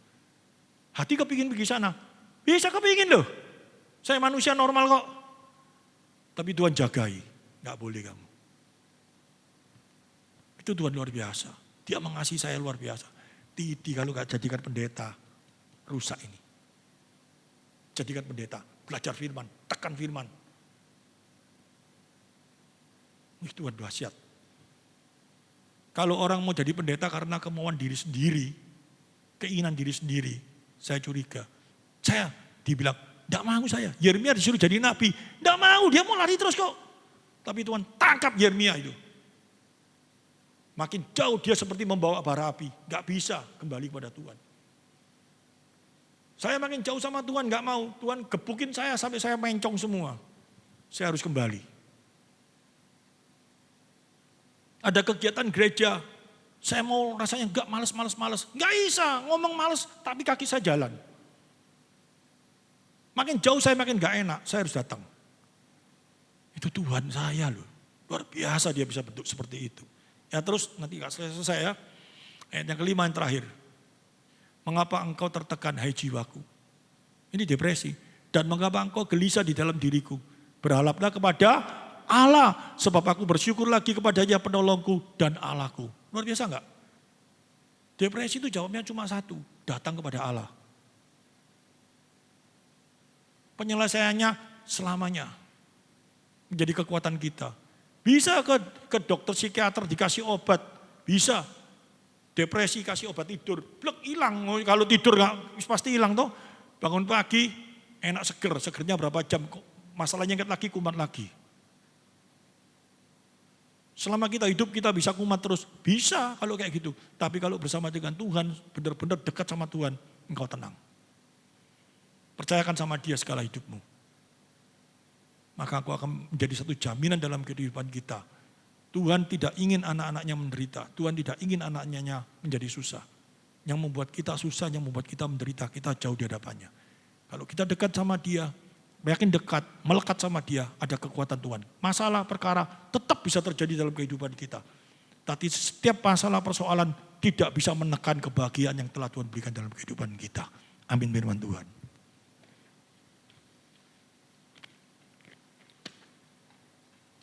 Hati kepingin pergi sana, bisa kepingin loh. Saya manusia normal kok. Tapi Tuhan jagai, gak boleh kamu. Itu Tuhan luar biasa. Dia mengasihi saya luar biasa. Titi kalau gak jadikan pendeta, rusak ini. Jadikan pendeta, belajar firman, tekan firman. Itu Tuhan dahsyat. Kalau orang mau jadi pendeta karena kemauan diri sendiri, keinginan diri sendiri, saya curiga. Saya dibilang, tidak mau saya. Yeremia disuruh jadi nabi, tidak mau, dia mau lari terus kok. Tapi Tuhan tangkap Yeremia itu. Makin jauh dia seperti membawa bara api, gak bisa kembali kepada Tuhan. Saya makin jauh sama Tuhan, gak mau. Tuhan gebukin saya sampai saya mencong semua. Saya harus kembali. Ada kegiatan gereja, saya mau rasanya gak males. Gak bisa, ngomong males, tapi kaki saya jalan. Makin jauh saya makin gak enak, saya harus datang. Itu Tuhan saya loh, luar biasa dia bisa bentuk seperti itu. Ya terus nanti gak selesai ya, ayat yang kelima yang terakhir. Mengapa engkau tertekan hai jiwaku? Ini depresi. Dan mengapa engkau gelisah di dalam diriku? Berharaplah kepada Allah, sebab aku bersyukur lagi kepadanya penolongku dan Allahku. Luar biasa enggak? Depresi itu jawabnya cuma satu, datang kepada Allah. Penyelesaiannya selamanya. Menjadi kekuatan kita. Bisa ke dokter psikiater dikasih obat, bisa. Depresi kasih obat tidur, blek hilang. Kalau tidur nggak pasti hilang toh. Bangun pagi enak segernya berapa jam, masalahnya ingat lagi kumat lagi. Selama kita hidup kita bisa kumat terus, bisa kalau kayak gitu. Tapi kalau bersama dengan Tuhan, benar-benar dekat sama Tuhan, engkau tenang. Percayakan sama Dia segala hidupmu. Maka aku akan menjadi satu jaminan dalam kehidupan kita. Tuhan tidak ingin anak-anaknya menderita. Tuhan tidak ingin anak-anaknya menjadi susah. Yang membuat kita susah, yang membuat kita menderita, kita jauh di hadapannya. Kalau kita dekat sama Dia, yakin dekat, melekat sama Dia, ada kekuatan Tuhan. Masalah, perkara tetap bisa terjadi dalam kehidupan kita. Tapi setiap masalah, persoalan tidak bisa menekan kebahagiaan yang telah Tuhan berikan dalam kehidupan kita. Amin firman Tuhan.